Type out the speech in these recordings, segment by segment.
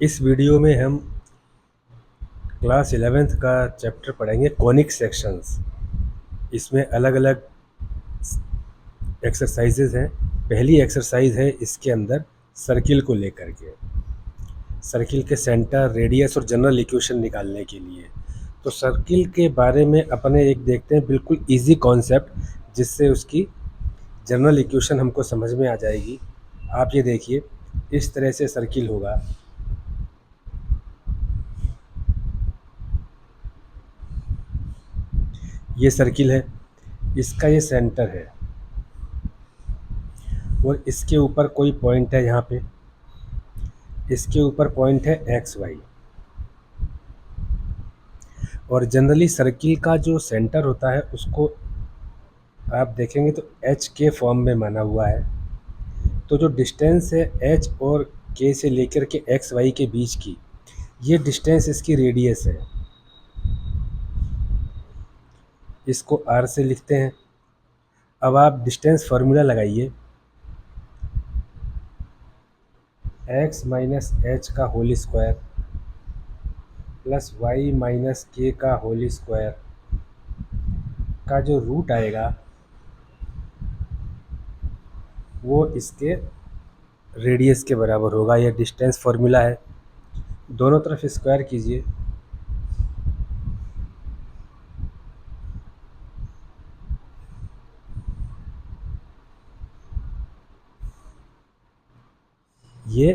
इस वीडियो में हम क्लास 11th का चैप्टर पढ़ेंगे कॉनिक सेक्शंस। इसमें अलग अलग एक्सरसाइजेज हैं। पहली एक्सरसाइज है इसके अंदर सर्किल को लेकर के, सर्किल के सेंटर, रेडियस और जनरल इक्वेशन निकालने के लिए। तो सर्किल के बारे में अपने एक देखते हैं बिल्कुल इजी कॉन्सेप्ट, जिससे उसकी जनरल इक्वेशन हमको समझ में आ जाएगी। आप ये देखिए, इस तरह से सर्किल होगा। ये सर्किल है, इसका ये सेंटर है और इसके ऊपर कोई पॉइंट है। यहाँ पे इसके ऊपर पॉइंट है एक्स वाई। और जनरली सर्किल का जो सेंटर होता है उसको आप देखेंगे तो एच के फॉर्म में माना हुआ है। तो जो डिस्टेंस है एच और के से लेकर के एक्स वाई के बीच की, ये डिस्टेंस इसकी रेडियस है। इसको आर से लिखते हैं। अब आप डिस्टेंस फार्मूला लगाइए, एक्स माइनस एच का whole square plus Y minus k का होल स्क्वायर का जो रूट आएगा वो इसके रेडियस के बराबर होगा। यह डिस्टेंस फार्मूला है। दोनों तरफ स्क्वायर कीजिए। ये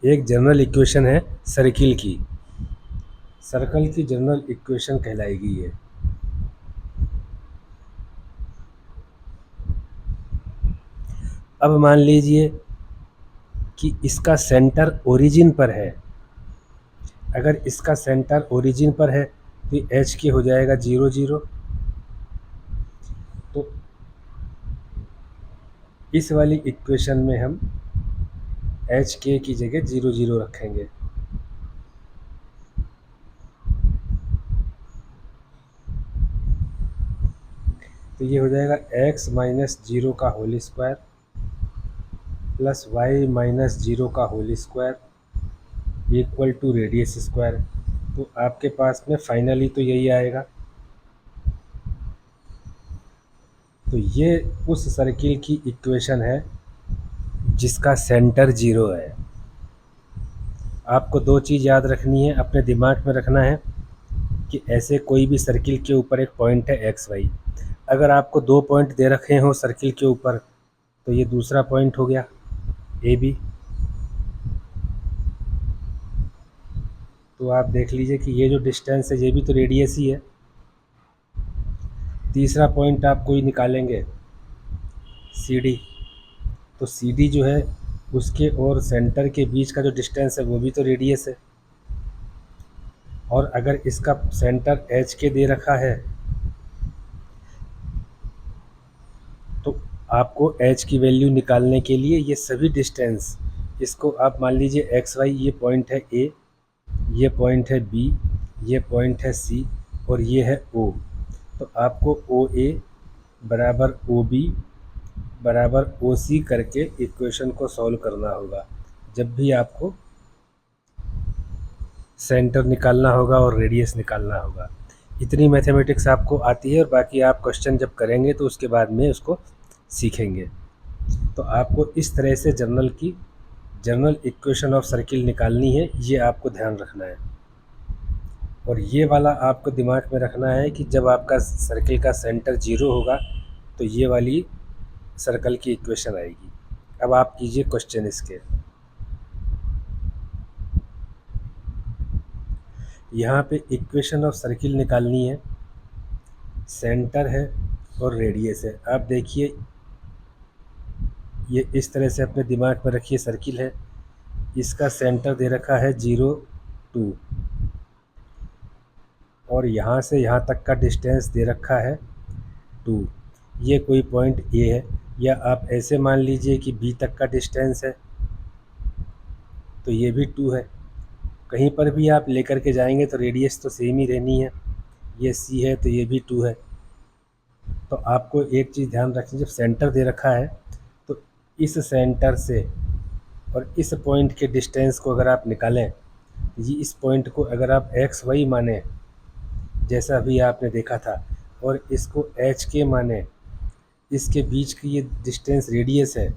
एक जनरल इक्वेशन है सर्किल की। सर्कल की जनरल इक्वेशन कहलाएगी ये। अब मान लीजिए कि इसका सेंटर ओरिजिन पर है। अगर इसका सेंटर ओरिजिन पर है तो एच के हो जाएगा 0 0। तो इस वाली इक्वेशन में हम एच के की जगह 0 0 रखेंगे। तो ये हो जाएगा एक्स माइनस 0 का whole square plus Y minus 0 का whole square equal to radius square. तो आपके पास में फाइनली तो यही आएगा। तो ये उस सर्किल की इक्वेशन है जिसका सेंटर 0 है। आपको दो चीज़ याद रखनी है, अपने दिमाग में रखना है कि ऐसे कोई भी सर्किल के ऊपर एक पॉइंट है एक्स वाई। अगर आपको दो पॉइंट दे रखे हों सर्किल के ऊपर तो ये दूसरा पॉइंट हो गया ए बी। तो आप देख लीजिए कि ये जो डिस्टेंस है ये भी तो रेडियस ही है। तीसरा पॉइंट आप कोई निकालेंगे सी डी। तो सी डी जो है उसके और सेंटर के बीच का जो डिस्टेंस है वो भी तो रेडियस है। और अगर इसका सेंटर एच के दे रखा है तो आपको एच की वैल्यू निकालने के लिए ये सभी डिस्टेंस, इसको आप मान लीजिए एक्स वाई, ये पॉइंट है ए, ये पॉइंट है बी, ये पॉइंट है सी और ये है ओ। तो आपको ओ ए बराबर ओ बी बराबर ओ सी करके इक्वेशन को सॉल्व करना होगा जब भी आपको सेंटर निकालना होगा और रेडियस निकालना होगा। इतनी मैथमेटिक्स आपको आती है और बाकी आप क्वेश्चन जब करेंगे तो उसके बाद में उसको सीखेंगे। तो आपको इस तरह से जनरल इक्वेशन ऑफ सर्किल निकालनी है, ये आपको ध्यान रखना है। और ये वाला आपको दिमाग में रखना है कि जब आपका सर्किल का सेंटर 0 होगा तो ये वाली सर्कल की इक्वेशन आएगी। अब आप कीजिए क्वेश्चन इसके। यहाँ पे इक्वेशन ऑफ सर्किल निकालनी है, सेंटर है और रेडियस है। आप देखिए ये इस तरह से अपने दिमाग में रखिए, सर्किल है, इसका सेंटर दे रखा है 0 2 और यहाँ से यहाँ तक का डिस्टेंस दे रखा है 2। ये कोई पॉइंट ए है, या आप ऐसे मान लीजिए कि बी तक का डिस्टेंस है तो ये भी 2 है। कहीं पर भी आप लेकर के जाएंगे तो रेडियस तो सेम ही रहनी है। ये सी है तो ये भी 2 है। तो आपको एक चीज़ ध्यान रखनी, जब सेंटर दे रखा है तो इस सेंटर से और इस पॉइंट के डिस्टेंस को अगर आप निकालें, ये इस पॉइंट को अगर आप एक्स वाई माने जैसा अभी आपने देखा था, और इसको एच के माने, इसके बीच की ये डिस्टेंस रेडियस है,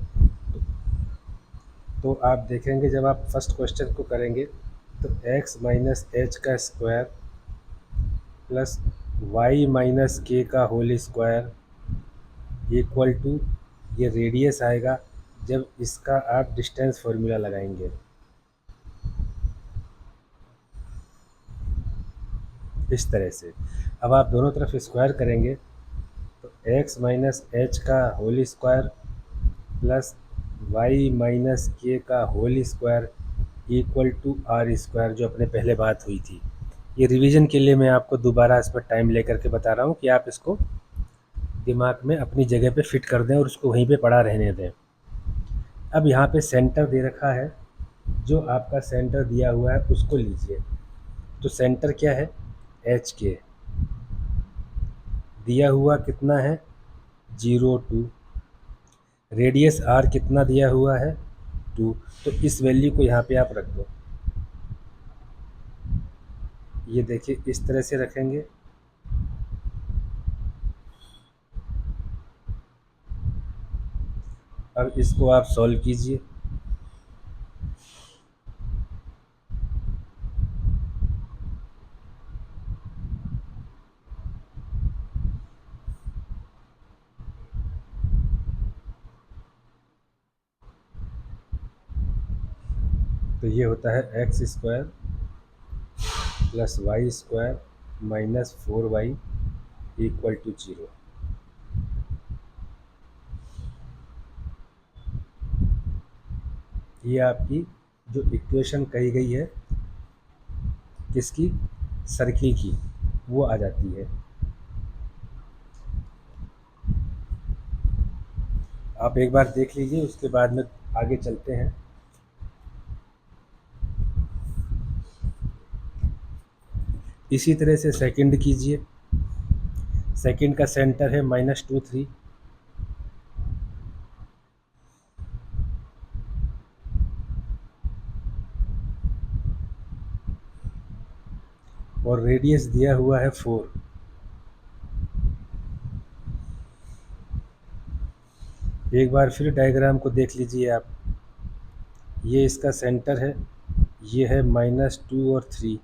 तो आप देखेंगे जब आप फर्स्ट क्वेश्चन को करेंगे तो x माइनस एच का square plus y minus k का होल स्क्वायर इक्वल टू ये रेडियस आएगा जब इसका आप डिस्टेंस फॉर्मूला लगाएंगे इस तरह से। अब आप दोनों तरफ स्क्वायर करेंगे तो x माइनस एच का whole square plus y minus k का whole square equal to r square, जो अपने पहले बात हुई थी। ये रिवीजन के लिए मैं आपको दोबारा इस पर टाइम लेकर के बता रहा हूँ कि आप इसको दिमाग में अपनी जगह पे फिट कर दें और उसको वहीं पे पड़ा रहने दें। अब यहाँ पे सेंटर दे रखा है, जो आपका सेंटर दिया हुआ है उसको लीजिए। तो सेंटर क्या है, एच के दिया हुआ कितना है 0.2, रेडियस आर कितना दिया हुआ है 2। तो इस वैल्यू को यहाँ पे आप रख दो। ये देखिए इस तरह से रखेंगे। अब इसको आप सॉल्व कीजिए। तो ये होता है x square plus y square minus 4y equal to 0। ये आपकी जो इक्वेशन कही गई है किसकी, सर्किल की, वो आ जाती है। आप एक बार देख लीजिए, उसके बाद में आगे चलते हैं। इसी तरह से सेकंड कीजिए। सेकंड का सेंटर है -2 3, और रेडियस दिया हुआ है 4। एक बार फिर डायग्राम को देख लीजिए आप। ये इसका सेंटर है, ये है -2 और 3।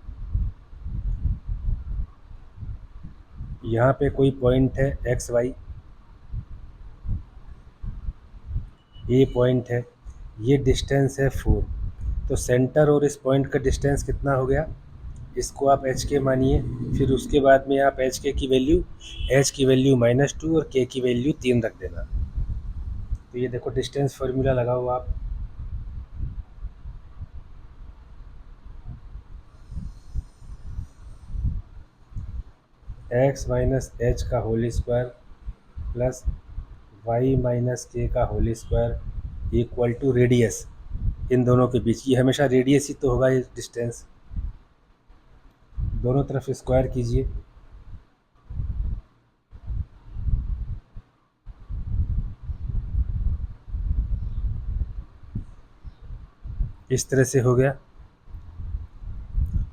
यहाँ पे कोई पॉइंट है एक्स वाई, ये पॉइंट है, ये डिस्टेंस है 4। तो सेंटर और इस पॉइंट का डिस्टेंस कितना हो गया, इसको आप एच के मानिए। फिर उसके बाद में आप एच के की वैल्यू, एच की वैल्यू -2 और के की वैल्यू 3 रख देना। तो ये देखो डिस्टेंस फार्मूला लगाओ आप। एक्स माइनस एच का whole square plus Y minus k का whole square equal to radius, इन दोनों के बीच, ये हमेशा रेडियस ही तो होगा ये डिस्टेंस। दोनों तरफ स्क्वायर कीजिए। इस तरह से हो गया।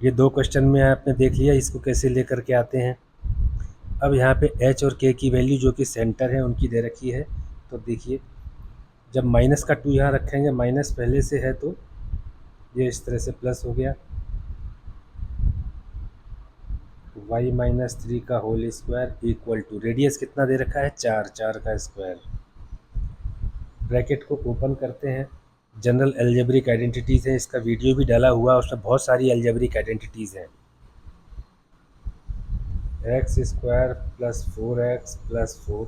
ये दो क्वेश्चन में आपने देख लिया इसको कैसे लेकर के आते हैं। अब यहाँ पे एच और के की वैल्यू जो कि सेंटर है उनकी दे रखी है। तो देखिए जब माइनस का 2 यहाँ रखेंगे, माइनस पहले से है तो ये इस तरह से प्लस हो गया। y माइनस 3 का whole square equal to radius कितना दे रखा है 4, 4 का स्क्वायर। ब्रैकेट को ओपन करते हैं। जनरल एल्जेब्रिक आइडेंटिटीज़ है, इसका वीडियो भी डाला हुआ है, उसमें बहुत सारी एल्जेब्रिक आइडेंटिटीज़ हैं। X square plus 4x plus 4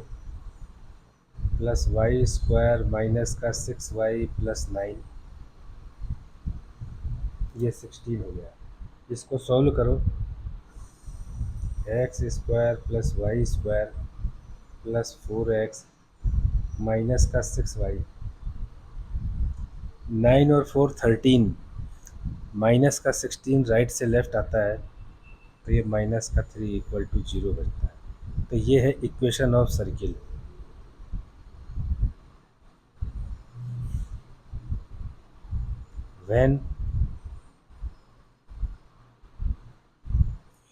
plus y square minus का 6y प्लस 9, ये 16 हो गया। इसको सॉल्व करो। X square plus y square plus 4x minus का 6y, 9 और 4 13, माइनस का 16 राइट से लेफ़्ट आता है, तो ये माइनस का 3 इक्वल टू 0 बचता है। तो ये है equation of circle. When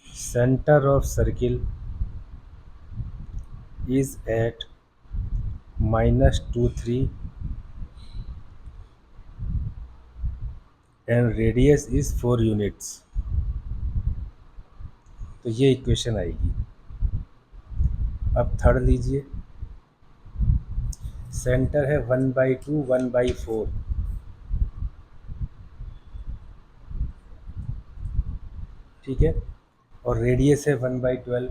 centre of circle is at -2 3 and radius is 4 units. तो ये इक्वेशन आएगी। अब थर्ड लीजिए, सेंटर है 1/2 1/4, ठीक है, और रेडियस है 1/12।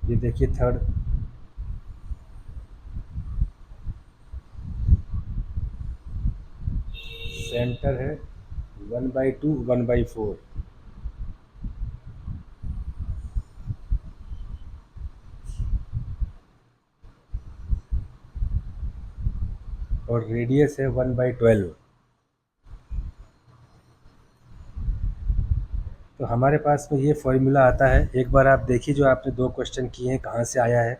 ये देखिए थर्ड, सेंटर है 1/2 1/4, और रेडियस है 1/12। तो हमारे पास में ये फॉर्मूला आता है। एक बार आप देखिए जो आपने दो क्वेश्चन किए हैं कहाँ से आया है।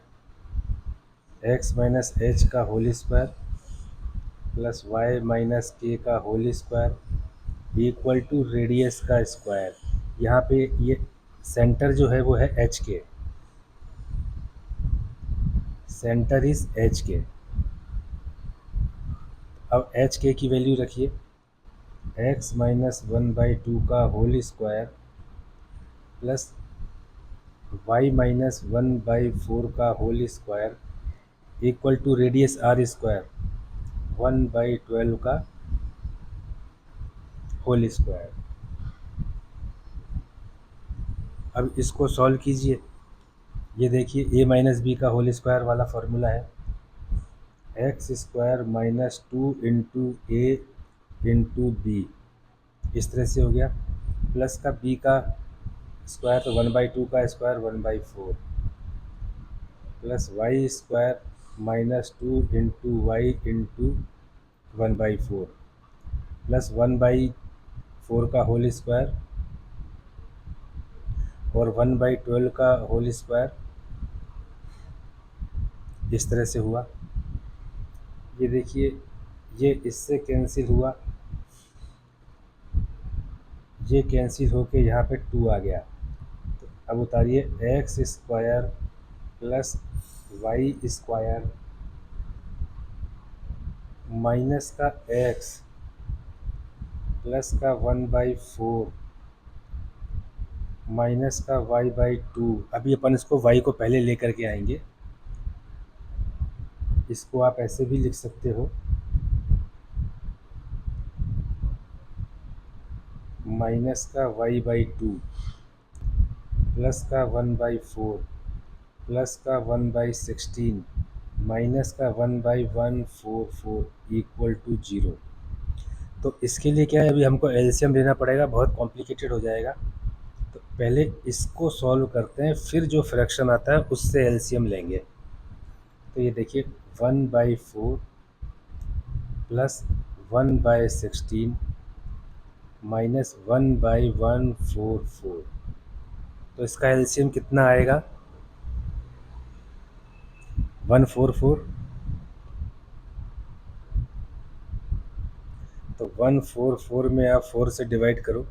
x माइनस एच का whole square plus Y minus k का whole square equal to radius का स्क्वायर। यहाँ पे ये सेंटर जो है वो है एच के, सेंटर इज एच के। अब एच के की वैल्यू रखिए, x माइनस 1/2 का whole square plus Y minus 1/4 का whole square equal to radius R square 1/12 का होल स्क्वायर। अब इसको सॉल्व कीजिए। ये देखिए a माइनस बी का होल स्क्वायर वाला फॉर्मूला है एक्स स्क्वायर माइनस 2 इंटू ए इंटू बी, इस तरह से हो गया। प्लस का b का स्क्वायर तो 1/2 का square 1/4 plus y square minus 2 into y into 1/4 plus 1/4 का होल स्क्वायर और 1/12 का होल स्क्वायर, इस तरह से हुआ। ये देखिए ये इससे कैंसिल हुआ, ये कैंसिल होके यहाँ पे 2 आ गया। तो अब उतारिए x square plus y square minus का एक्स प्लस का 1/4 माइनस का y/2। अभी अपन इसको y को पहले लेकर के आएंगे, इसको आप ऐसे भी लिख सकते हो माइनस का y/2 प्लस का 1/4 प्लस का 1/16 माइनस का 1/144 इक्वल टू 0। तो इसके लिए क्या है, अभी हमको एलसीएम लेना पड़ेगा, बहुत कॉम्प्लिकेटेड हो जाएगा। तो पहले इसको सॉल्व करते हैं, फिर जो फ्रैक्शन आता है उससे एलसीएम लेंगे। तो ये देखिए 1/4 प्लस 1/16 माइनस 1/144। तो इसका एलसीएम कितना आएगा 144। तो 144 में आप 4 से डिवाइड करो,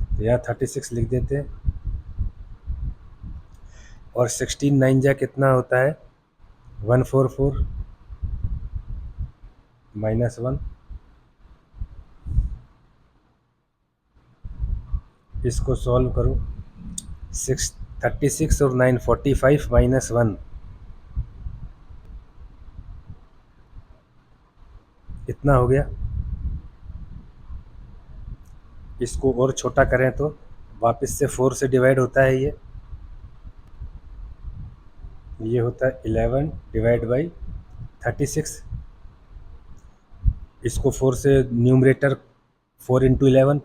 तो यहाँ 36 लिख देते हैं। और 16 9 जा कितना होता है 144 माइनस 1। इसको सॉल्व करो, 36 और 9 45 माइनस 1 इतना हो गया। इसको और छोटा करें तो वापस से 4 से डिवाइड होता है। ये होता है 11 डिवाइड बाई 36। इसको 4 से न्यूमरेटर 4 इंटू 11,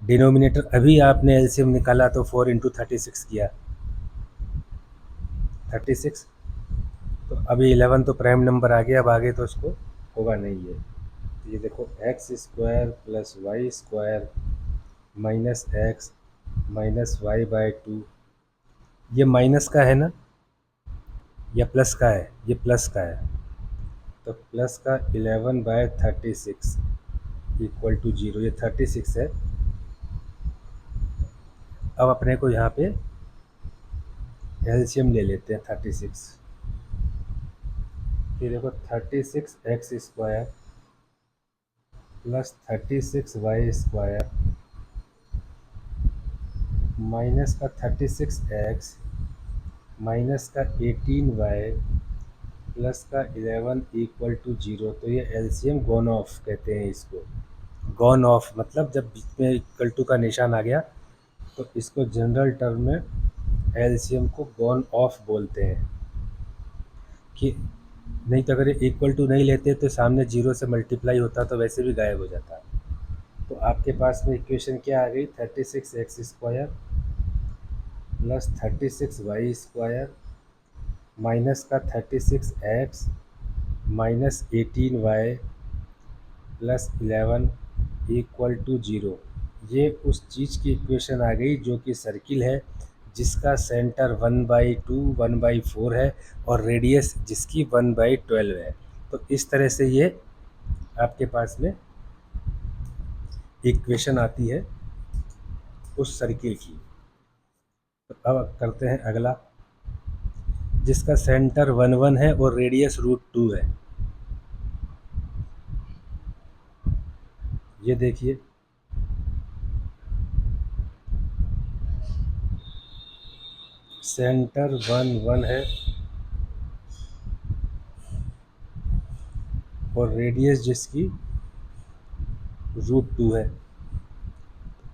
डिनोमिनेटर अभी आपने एलसीएम निकाला तो 4 इंटू 36 किया 36। तो अभी 11 तो प्राइम नंबर आ गया, अब आगे तो इसको होगा नहीं ये। ये देखो x square plus y square minus x minus y by two, ये माइनस का है ना या प्लस का है? ये प्लस का है, तो प्लस का 11/36 इक्वल टू 0, ये 36 है। अब अपने को यहाँ पे एलसीएम ले लेते हैं 36। फिर देखो 36 x square plus 36 y square minus का 36 एक्स माइनस का 18 वाई प्लस का 11 इक्वल टू 0। तो ये एलसीएम गॉन ऑफ कहते हैं इसको। गॉन ऑफ मतलब जब बीच में इक्वल टू का निशान आ गया तो इसको जनरल टर्म में एलसीएम को गॉन ऑफ बोलते हैं। कि नहीं तो अगर ये इक्वल टू नहीं लेते तो सामने 0 से मल्टीप्लाई होता तो वैसे भी गायब हो जाता। तो आपके पास में इक्वेशन क्या आ गई, 36 x square plus 36 y square minus का 36 x minus 18 y plus 11 equal to 0। ये उस चीज़ की इक्वेशन आ गई जो कि सर्किल है, जिसका सेंटर 1/2 1/4 है और रेडियस जिसकी 1/12 है। तो इस तरह से ये आपके पास में इक्वेशन आती है उस सर्किल की। तो अब करते हैं अगला, जिसका सेंटर 1 1 है और रेडियस √2 है। ये देखिए सेंटर 1 1 है और रेडियस जिसकी √2 है।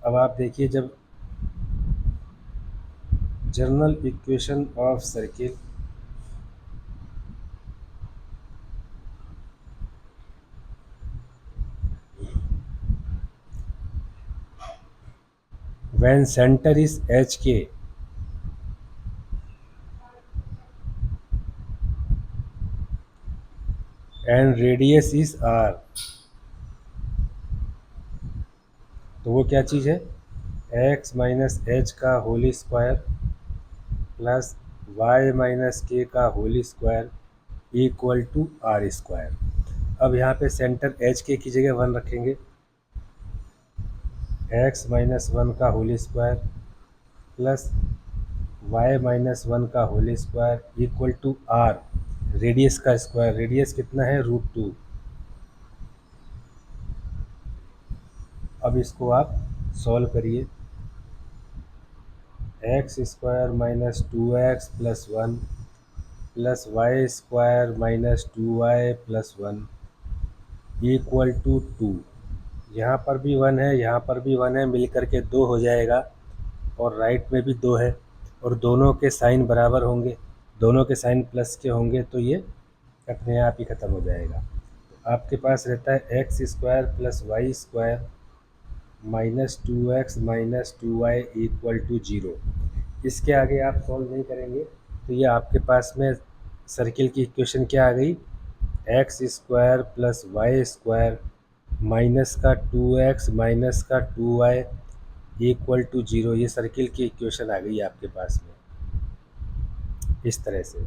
अब आप देखिए जब general equation of circle when center is HK and radius is R, तो वो क्या चीज़ है, x माइनस एच का whole square plus y minus k का whole square equal to r square. अब यहाँ पे सेंटर एच के की जगह 1 रखेंगे, x माइनस 1 का whole square plus y minus 1 का whole square equal to r radius का स्क्वायर। रेडियस कितना है, √2। अब इसको आप सॉल्व करिए, x square minus 2x plus 1 plus y square minus 2y plus 1 equal to 2। यहाँ पर भी 1 है, यहाँ पर भी 1 है, मिल करके 2 हो जाएगा और राइट में भी 2 है और दोनों के साइन बराबर होंगे, दोनों के साइन प्लस के होंगे, तो ये अपने आप ही ख़त्म हो जाएगा। तो आपके पास रहता है x square plus y square minus 2x minus 2y equal to 0। इसके आगे आप सॉल्व नहीं करेंगे तो ये आपके पास में सर्किल की इक्वेशन क्या आ गई, x square plus y square minus का 2x माइनस का 2y इक्वल टू 0। ये सर्किल की इक्वेशन आ गई आपके पास में इस तरह से।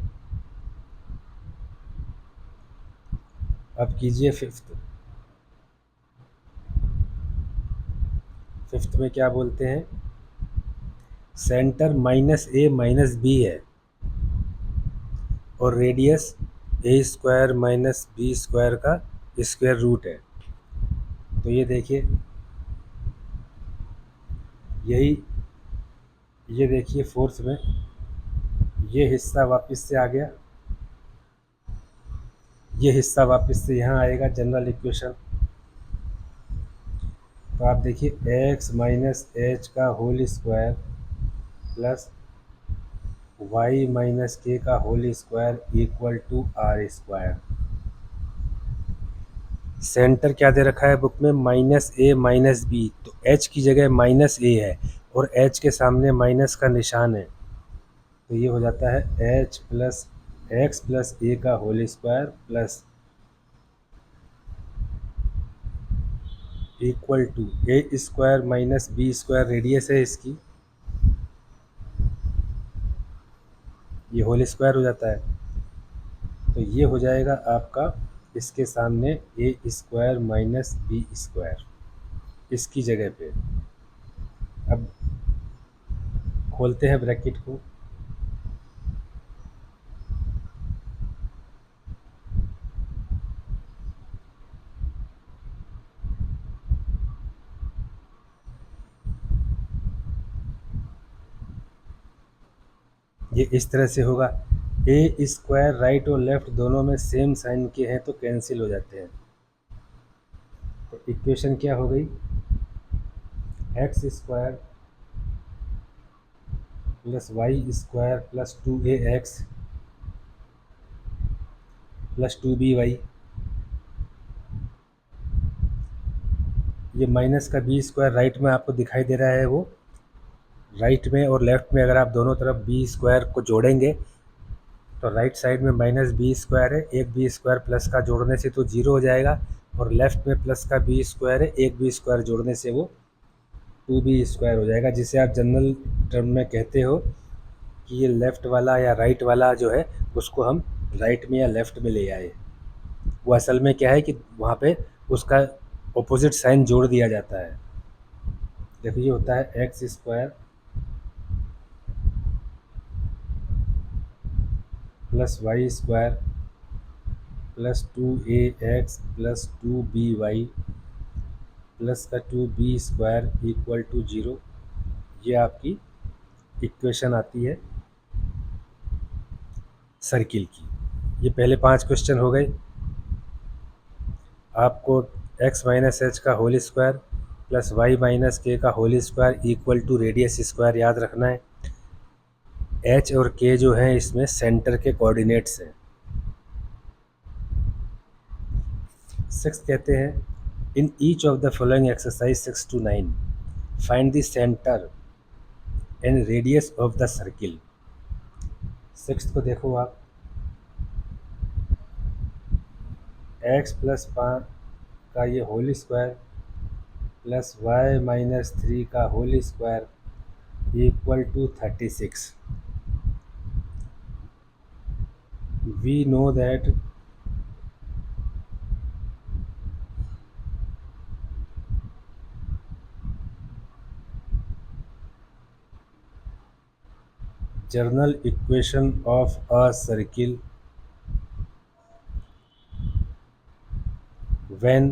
अब कीजिए फिफ्थ में क्या बोलते हैं, centre minus a minus B है और रेडियस ए स्क्वायर माइनस बी स्क्वायर का स्क्वायर रूट है। तो ये देखिए यही, ये देखिए फोर्थ में ये हिस्सा वापस से आ गया, ये हिस्सा वापस से यहाँ आएगा जनरल इक्वेशन। तो आप देखिए एक्स माइनस एच का whole square plus Y minus k का whole square equal to r square. Centre क्या दे रखा है बुक में, माइनस ए माइनस बी, तो एच की जगह माइनस ए है और एच के सामने माइनस का निशान है, तो ये हो जाता है h plus x plus a का whole square plus equal to a square minus b square radius है इसकी, ये होल स्क्वायर हो जाता है, तो ये हो जाएगा आपका इसके सामने ए स्क्वायर माइनस बी स्क्वायर इसकी जगह पे। अब खोलते हैं ब्रैकेट को, ये इस तरह से होगा। ए स्क्वायर राइट और लेफ्ट दोनों में सेम साइन के हैं तो कैंसिल हो जाते हैं, तो इक्वेशन क्या हो गई, x square plus y square plus 2ax plus 2by, ये माइनस का बी स्क्वायर राइट में आपको दिखाई दे रहा है, वो राइट में और लेफ्ट में अगर आप दोनों तरफ बी स्क्वायर को जोड़ेंगे तो राइट साइड में माइनस बी स्क्वायर है, एक बी स्क्वायर प्लस का जोड़ने से तो जीरो हो जाएगा, और लेफ्ट में प्लस का बी स्क्वायर है, एक बी स्क्वायर जोड़ने से वो 2b² हो जाएगा, जिसे आप जनरल टर्म में कहते हो कि ये लेफ़्ट वाला या राइट वाला जो है उसको हम राइट में या लेफ़्ट में ले आए। वो असल में क्या है कि वहाँ पे उसका ऑपोजिट साइन जोड़ दिया जाता है। देखो ये होता है x square plus y square plus 2ax plus 2by plus का 2b² इक्वल टू 0। ये आपकी इक्वेशन आती है सर्किल की। ये पहले 5 क्वेश्चन हो गए। आपको x माइनस एच का whole square plus Y minus k का whole square equal to radius square याद रखना है। h और k जो है इसमें सेंटर के कोऑर्डिनेट्स हैं। 6 कहते हैं in each of the following exercise 6 to 9 find the centre and radius of the circle. 6 को देखो आप, x प्लस 5 का ये whole square plus Y minus 3 का whole square equal to 36। we know that general equation of a circle when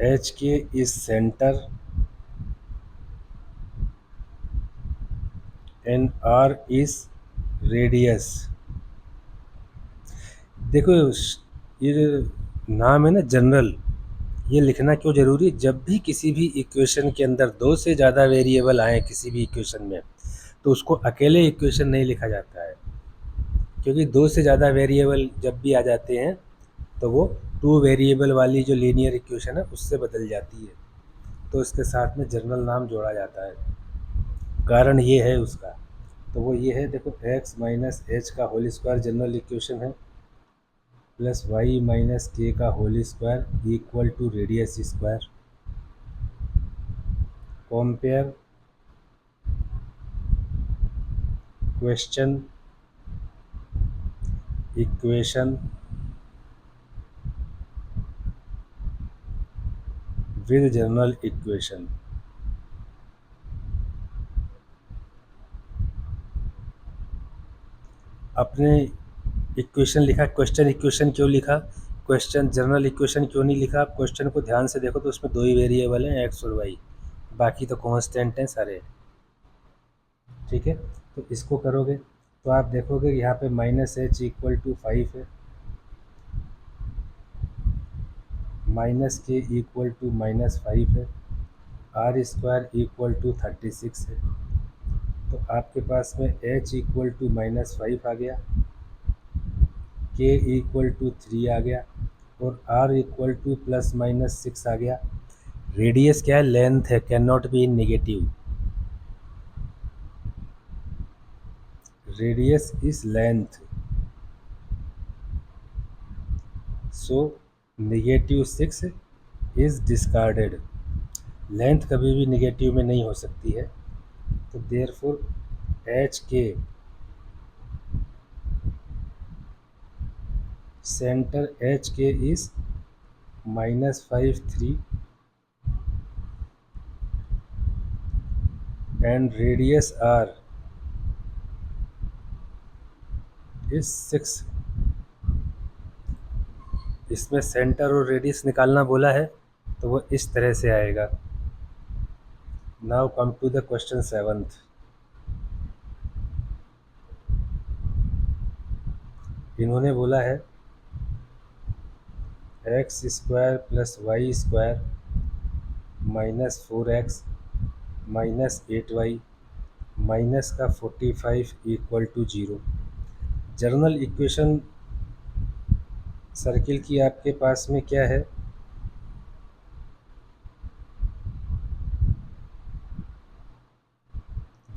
hk is center and r is radius। देखो ये नाम है ना जनरल, ये लिखना क्यों ज़रूरी है, जब भी किसी भी इक्वेशन के अंदर दो से ज़्यादा वेरिएबल आए किसी भी इक्वेशन में तो उसको अकेले इक्वेशन नहीं लिखा जाता है, क्योंकि दो से ज़्यादा वेरिएबल जब भी आ जाते हैं तो वो 2 वेरिएबल वाली जो लीनियर इक्वेशन है उससे बदल जाती है, तो इसके साथ में जनरल नाम जोड़ा जाता है। कारण ये है उसका, तो वो ये है, देखो x माइनस एच का होल स्क्वायर जनरल इक्वेशन है प्लस वाई माइनस के का whole square equal to radius square. Compare question equation with general equation. अपने इक्वेशन लिखा, क्वेश्चन इक्वेशन क्यों लिखा, क्वेश्चन जनरल इक्वेशन क्यों नहीं लिखा। आप क्वेश्चन को ध्यान से देखो तो उसमें दो ही वेरिएबल हैं एक्स और वाई, बाकी तो कांस्टेंट हैं सारे, ठीक है। तो इसको करोगे तो आप देखोगे यहाँ पे माइनस एच इक्वल टू 5 है, माइनस के इक्वल टू -5 है, आर स्क्वायर इक्वल टू 36 है। तो आपके पास में h इक्वल टू -5 आ गया, k इक्वल टू 3 आ गया और r इक्वल टू ±6 आ गया। रेडियस क्या है, लेंथ है, can not be in negative. Radius is length, so -6 is discarded. Length कभी भी निगेटिव में नहीं हो सकती है, तो देयरफॉर एच के centre h k is -5 3 and radius r is 6। इसमें सेंटर और रेडियस निकालना बोला है, तो वो इस तरह से आएगा। Now come to the question 7th। इन्होंने बोला है x² + y² -4x -8y minus का 45 = 0। जर्नल इक्वेशन सर्किल की आपके पास में क्या है?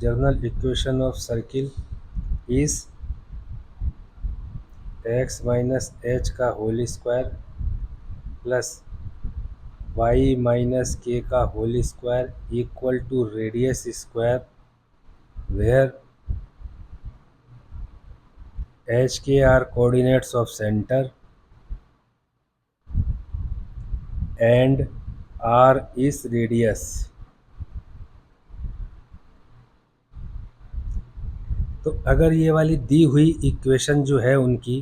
General equation of circle is x - h का whole square plus y - k का whole square equal to radius square, where h k are coordinates of centre and r is radius. तो अगर ये वाली दी हुई इक्वेशन जो है उनकी,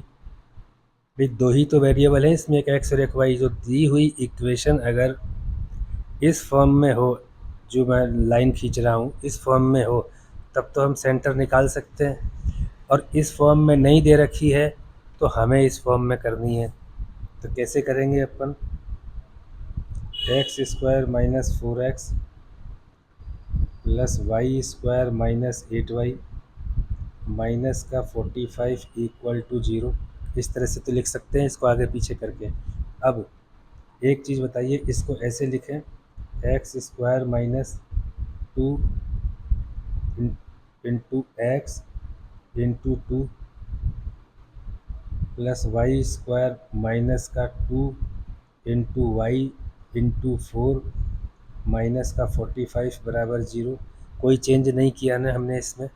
भाई दो ही तो वेरिएबल है इसमें, एक x और एक y, जो दी हुई इक्वेशन अगर इस फॉर्म में हो, जो मैं लाइन खींच रहा हूँ इस फॉर्म में हो, तब तो हम सेंटर निकाल सकते हैं। और इस फॉर्म में नहीं दे रखी है तो हमें इस फॉर्म में करनी है। तो कैसे करेंगे अपन? x² - 4x plus y² - 8y minus का 45 = 0। इस तरह से तो लिख सकते हैं इसको आगे पीछे करके। अब एक चीज़ बताइए, इसको ऐसे लिखें x² - 2 into x into 2 plus y² minus का 2 इंटू y इंटू 4 माइनस का 45 = 0। कोई चेंज नहीं किया ना हमने इसमें।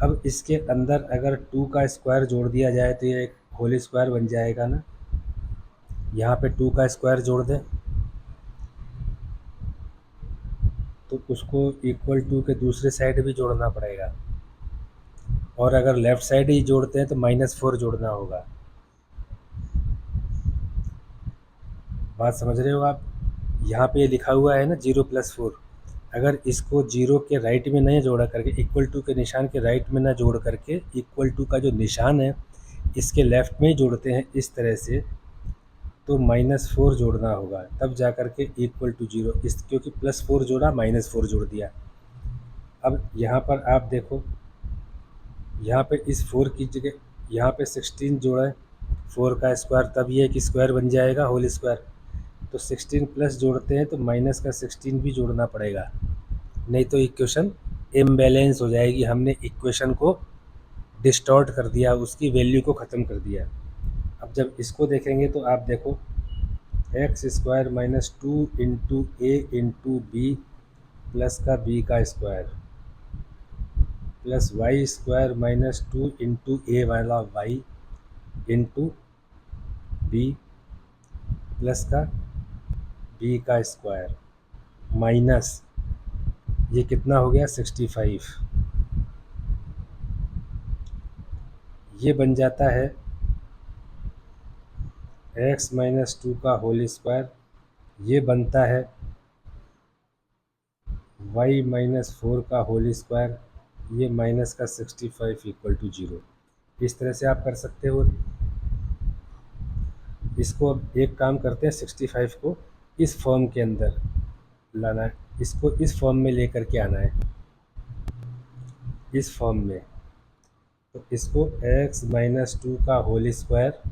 अब इसके अंदर अगर 2 का स्क्वायर जोड़ दिया जाए तो ये एक होल स्क्वायर बन जाएगा ना। यहाँ पे 2 का स्क्वायर जोड़ दें तो उसको इक्वल टू के दूसरे साइड भी जोड़ना पड़ेगा, और अगर लेफ़्ट साइड ही जोड़ते हैं तो -4 जोड़ना होगा। बात समझ रहे हो आप? यहाँ पे लिखा हुआ है ना 0 + 4। अगर इसको 0 के राइट में नहीं जोड़ा करके, इक्वल टू के निशान के राइट में ना जोड़ करके, इक्वल टू का जो निशान है इसके लेफ़्ट में ही जोड़ते हैं इस तरह से, तो -4 जोड़ना होगा, तब जा कर के इक्वल टू 0। इस क्योंकि +4 जोड़ा, -4 जोड़ दिया। अब यहाँ पर आप देखो, यहाँ पे इस 4 की जगह यहाँ पे 16 जोड़ें, 4 का स्क्वायर, तब ये एक स्क्वायर बन जाएगा, होल स्क्वायर। तो 16 प्लस जोड़ते हैं तो माइनस का 16 भी जोड़ना पड़ेगा, नहीं तो इक्वेशन इम्बैलेंस हो जाएगी। हमने इक्वेशन को डिस्टॉर्ट कर दिया, उसकी वैल्यू को ख़त्म कर दिया। अब जब इसको देखेंगे तो आप देखो x² - 2 into a into b plus का b का square plus y² - 2 into a वाला y इंटू b प्लस का b का स्क्वायर माइनस ये कितना हो गया 65। ये बन जाता है x - 2 का होल स्क्वायर, ये बनता है y - 4 का होल स्क्वायर, ये माइनस का 65 = 0। इस तरह से आप कर सकते हो। इसको अब एक काम करते हैं, 65 को इस फॉर्म के अंदर लाना है, इसको इस फॉर्म में लेकर के आना है, इस फॉर्म में। तो इसको x - 2 का होल स्क्वायर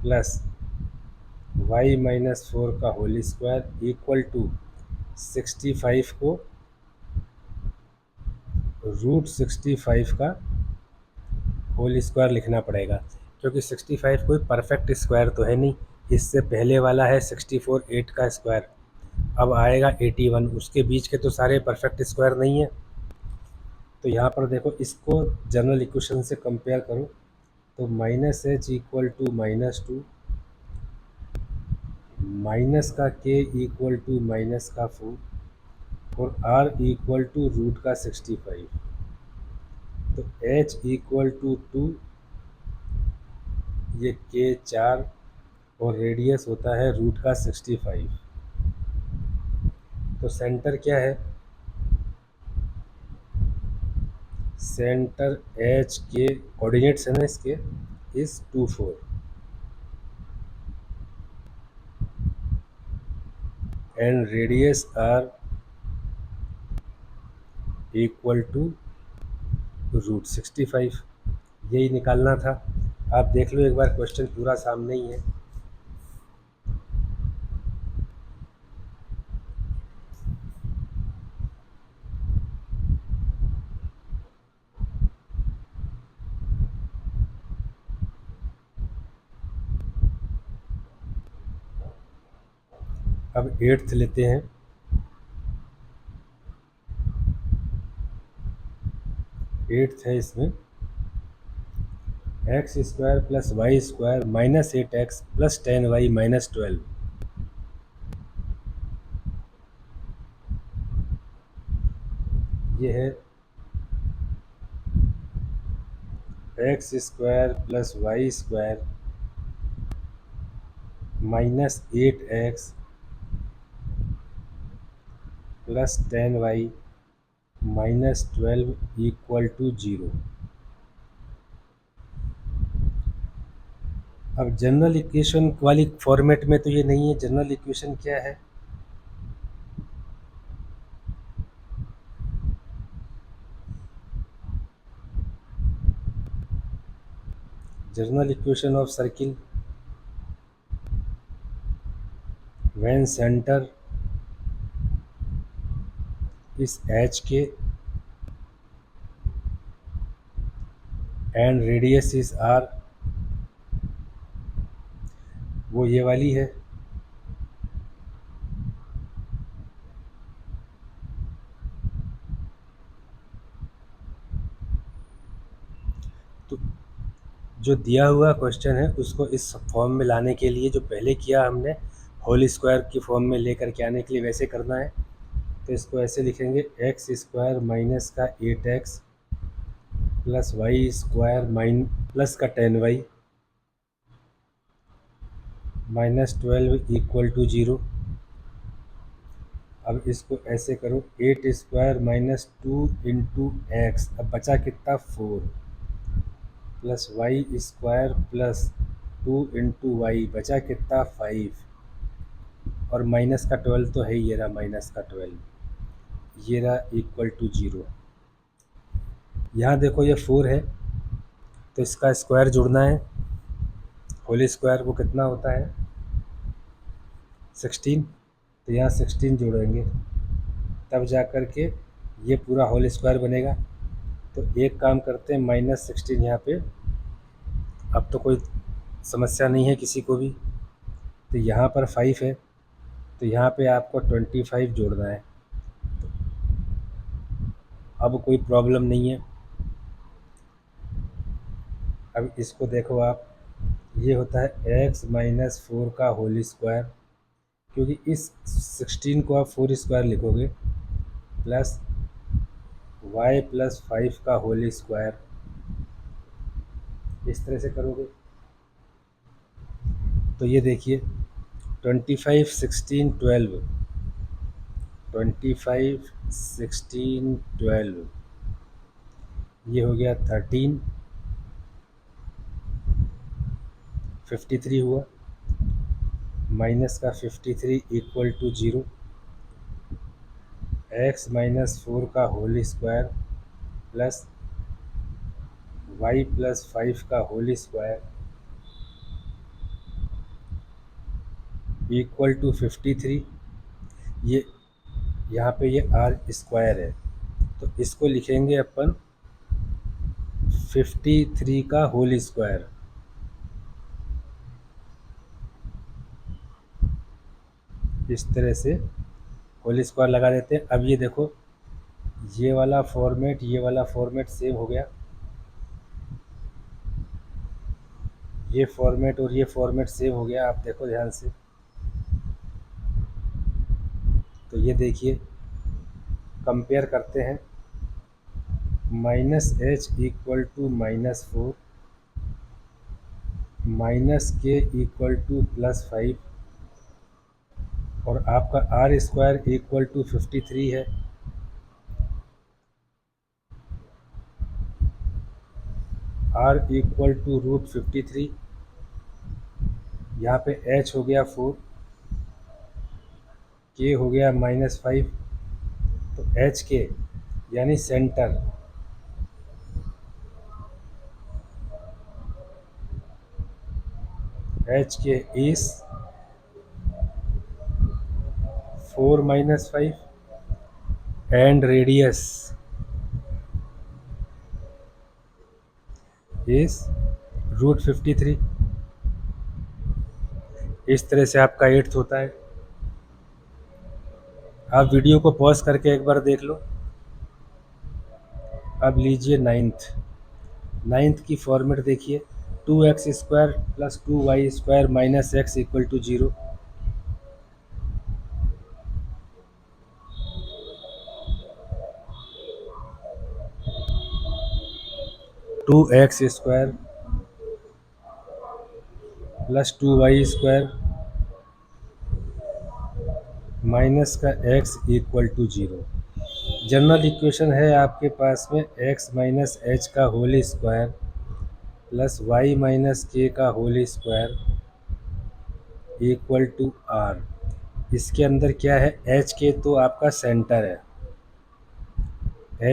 प्लस y - 4 का होल स्क्वायर इक्वल टू 65 को √65 का होल स्क्वायर लिखना पड़ेगा, क्योंकि 65 कोई परफेक्ट स्क्वायर तो है नहीं। इससे पहले वाला है 64 8 का स्क्वायर, अब आएगा 81, उसके बीच के तो सारे परफेक्ट स्क्वायर नहीं है। तो यहाँ पर देखो, इसको जनरल इक्वेशन से कंपेयर करो तो minus h equal to -2, minus का के इक्वल टू -4, और आर इक्वल टू रूट का 65। तो एच इक्वल टू 2, ये के 4, और रेडियस होता है रूट का 65। तो सेंटर क्या है? सेंटर एच के कोऑर्डिनेट्स है ना इसके, इस 2 4, and radius r equal to root 65। यही निकालना था। आप देख लो एक बार, क्वेश्चन पूरा सामने ही है। अब 8th लेते हैं। 8th है इसमें x square plus y square -8x plus 10y -12। ये है x square plus y square -8x plus 10y -12 equal to 0। अब जनरल इक्वेशन वाली फॉर्मेट में तो ये नहीं है। जनरल इक्वेशन क्या है? General equation of circle, when centre इस H k and radius is are, वो ये वाली है। तो जो दिया हुआ क्वेश्चन है उसको इस फॉर्म में लाने के लिए, जो पहले किया हमने होल स्क्वायर की फॉर्म में लेकर के आने के लिए, वैसे करना है। तो इसको ऐसे लिखेंगे, एक्स स्क्वायर माइनस का 8x plus y square plus का 10y -12 इक्वल टू 0। अब इसको ऐसे करो, 8 स्क्वायर -2 इंटू एक्स, अब बचा कितना 4, plus y square plus 2 into y, बचा कितना 5, और माइनस का 12 तो है ही, ये रहा -12, ये रहा इक्वल टू 0। यहाँ देखो ये 4 है, तो इसका स्क्वायर जुड़ना है। होल स्क्वायर वो कितना होता है? 16। तो यहाँ 16 जोड़ेंगे, तब जा कर के ये पूरा होल स्क्वायर बनेगा। तो एक काम करते हैं, -16 यहाँ पे, अब तो कोई समस्या नहीं है किसी को भी। तो यहाँ पर 5 है, तो यहाँ पे आपको 25 जोड़ना है। अब कोई प्रॉब्लम नहीं है। अब इसको देखो आप, ये होता है x-4 का होल स्क्वायर, क्योंकि इस 16 को आप 4 स्क्वायर लिखोगे, प्लस y प्लस 5 का होल स्क्वायर, इस तरह से करोगे। तो ये देखिए 25 16 12, 25 16 12, ये हो गया 13, 53 हुआ, माइनस का 53 इक्वल टू 0, x-4 का whole square plus y plus 5 का होल स्क्वायर इक्वल टू 53। ये यहाँ पे ये r स्क्वायर है, तो इसको लिखेंगे अपन 53 का होल स्क्वायर, इस तरह से होल स्क्वायर लगा देते हैं। अब ये देखो, ये वाला फॉर्मेट, ये वाला फॉर्मेट सेम हो गया, ये फॉर्मेट और ये फॉर्मेट सेम हो गया। आप देखो ध्यान से, तो ये देखिए, कंपेयर करते हैं। -h=-4, -k=+5 और आपका r² = 53 है। r=√53, यहाँ पे h हो गया 4, k हो गया -5, तो एच के यानी centre, h k is 4-5 and radius is √53। इस तरह से आपका 8th होता है। आप वीडियो को पॉज करके एक बार देख लो। अब लीजिए 9th की फॉर्मेट देखिए, 2x² + 2y² - x = 0। 2x² + 2y² minus का x = 0। जनरल इक्वेशन है आपके पास में x - h का whole square plus y - k का होल स्क्वायर = r। इसके अंदर क्या है, h के तो आपका सेंटर है,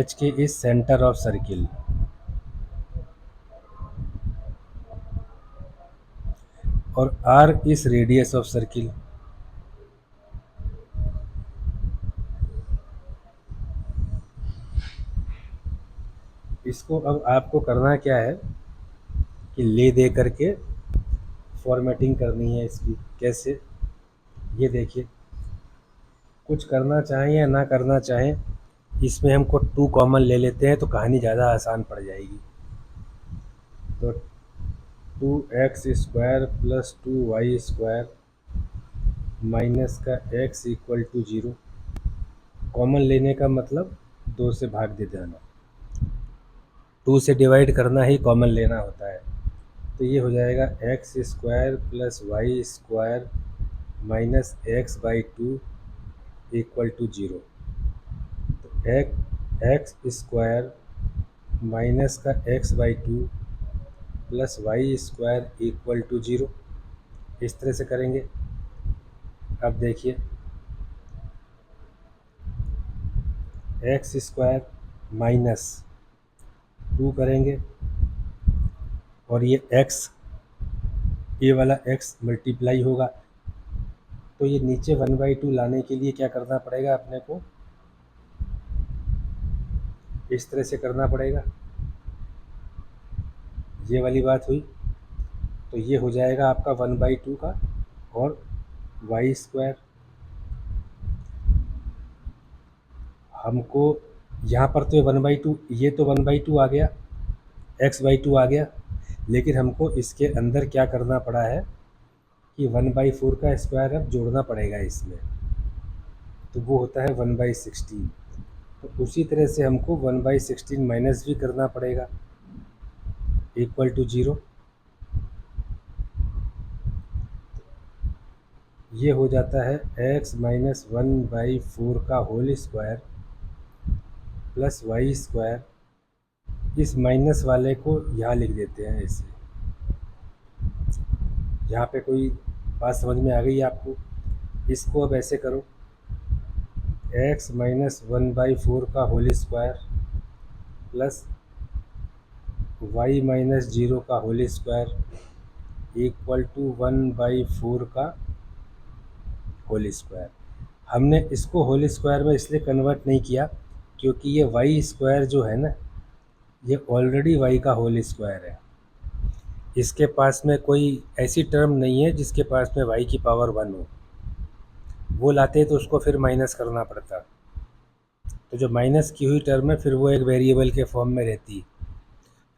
h के इज सेंटर ऑफ सर्किल, और r is radius of circle. इसको अब आपको करना क्या है कि ले दे करके फॉर्मेटिंग करनी है इसकी। कैसे, ये देखिए, कुछ करना चाहें या ना करना चाहें, इसमें हमको 2 कॉमन ले लेते हैं तो कहानी ज़्यादा आसान पड़ जाएगी। तो 2x² + 2y² माइनस का x = 0। कॉमन लेने का मतलब 2 से भाग दे देना, 2 से डिवाइड करना ही कॉमन लेना होता है। तो ये हो जाएगा x² + y² - x/2 = 0। तो x² माइनस का x/2 प्लस y² = 0, इस तरह से करेंगे। अब देखिए, x² -2 करेंगे और ये x, ये वाला x मल्टीप्लाई होगा, तो ये नीचे 1/2 लाने के लिए क्या करना पड़ेगा अपने को, इस तरह से करना पड़ेगा। ये वाली बात हुई, तो ये हो जाएगा आपका 1/2 का, और y², हमको यहाँ पर तो 1/2, ये तो 1/2 आ गया, x/2 आ गया, लेकिन हमको इसके अंदर क्या करना पड़ा है कि 1/4 का स्क्वायर अब जोड़ना पड़ेगा इसमें, तो वो होता है 1/16। तो उसी तरह से हमको 1/16 माइनस भी करना पड़ेगा = 0। ये हो जाता है x - 1/4 का होल स्क्वायर प्लस y²। इस माइनस वाले को यहाँ लिख देते हैं ऐसे। यहाँ पे कोई बात समझ में आ गई आपको? इसको अब ऐसे करो, x - 1/4 का होल स्क्वायर प्लस y - 0 का होल स्क्वायर = 1/4 का होल स्क्वायर। हमने इसको होल स्क्वायर में इसलिए कन्वर्ट नहीं किया क्योंकि ये y² जो है ना, ये ऑलरेडी y का होल स्क्वायर है। इसके पास में कोई ऐसी टर्म नहीं है जिसके पास में y की पावर 1 हो। वो लाते तो उसको फिर माइनस करना पड़ता। तो जो माइनस की हुई टर्म है फिर वो एक वेरिएबल के फॉर्म में रहती,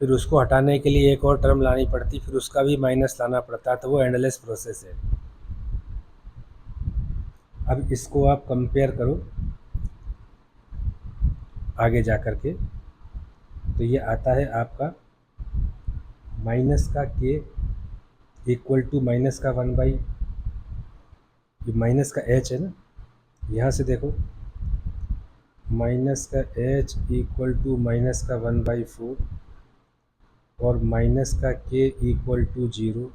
फिर उसको हटाने के लिए एक और टर्म लानी पड़ती, फिर उसका भी माइनस लाना पड़ता। तो वो एंडलेस प्रोसेस है। अब इसको आप कंपेयर करो आगे जा कर के, तो ये आता है आपका माइनस का के इक्वल टू माइनस का 1/, ये माइनस का h है ना, यहाँ से देखो माइनस का h इक्वल टू माइनस का 1/4 और माइनस का k इक्वल टू 0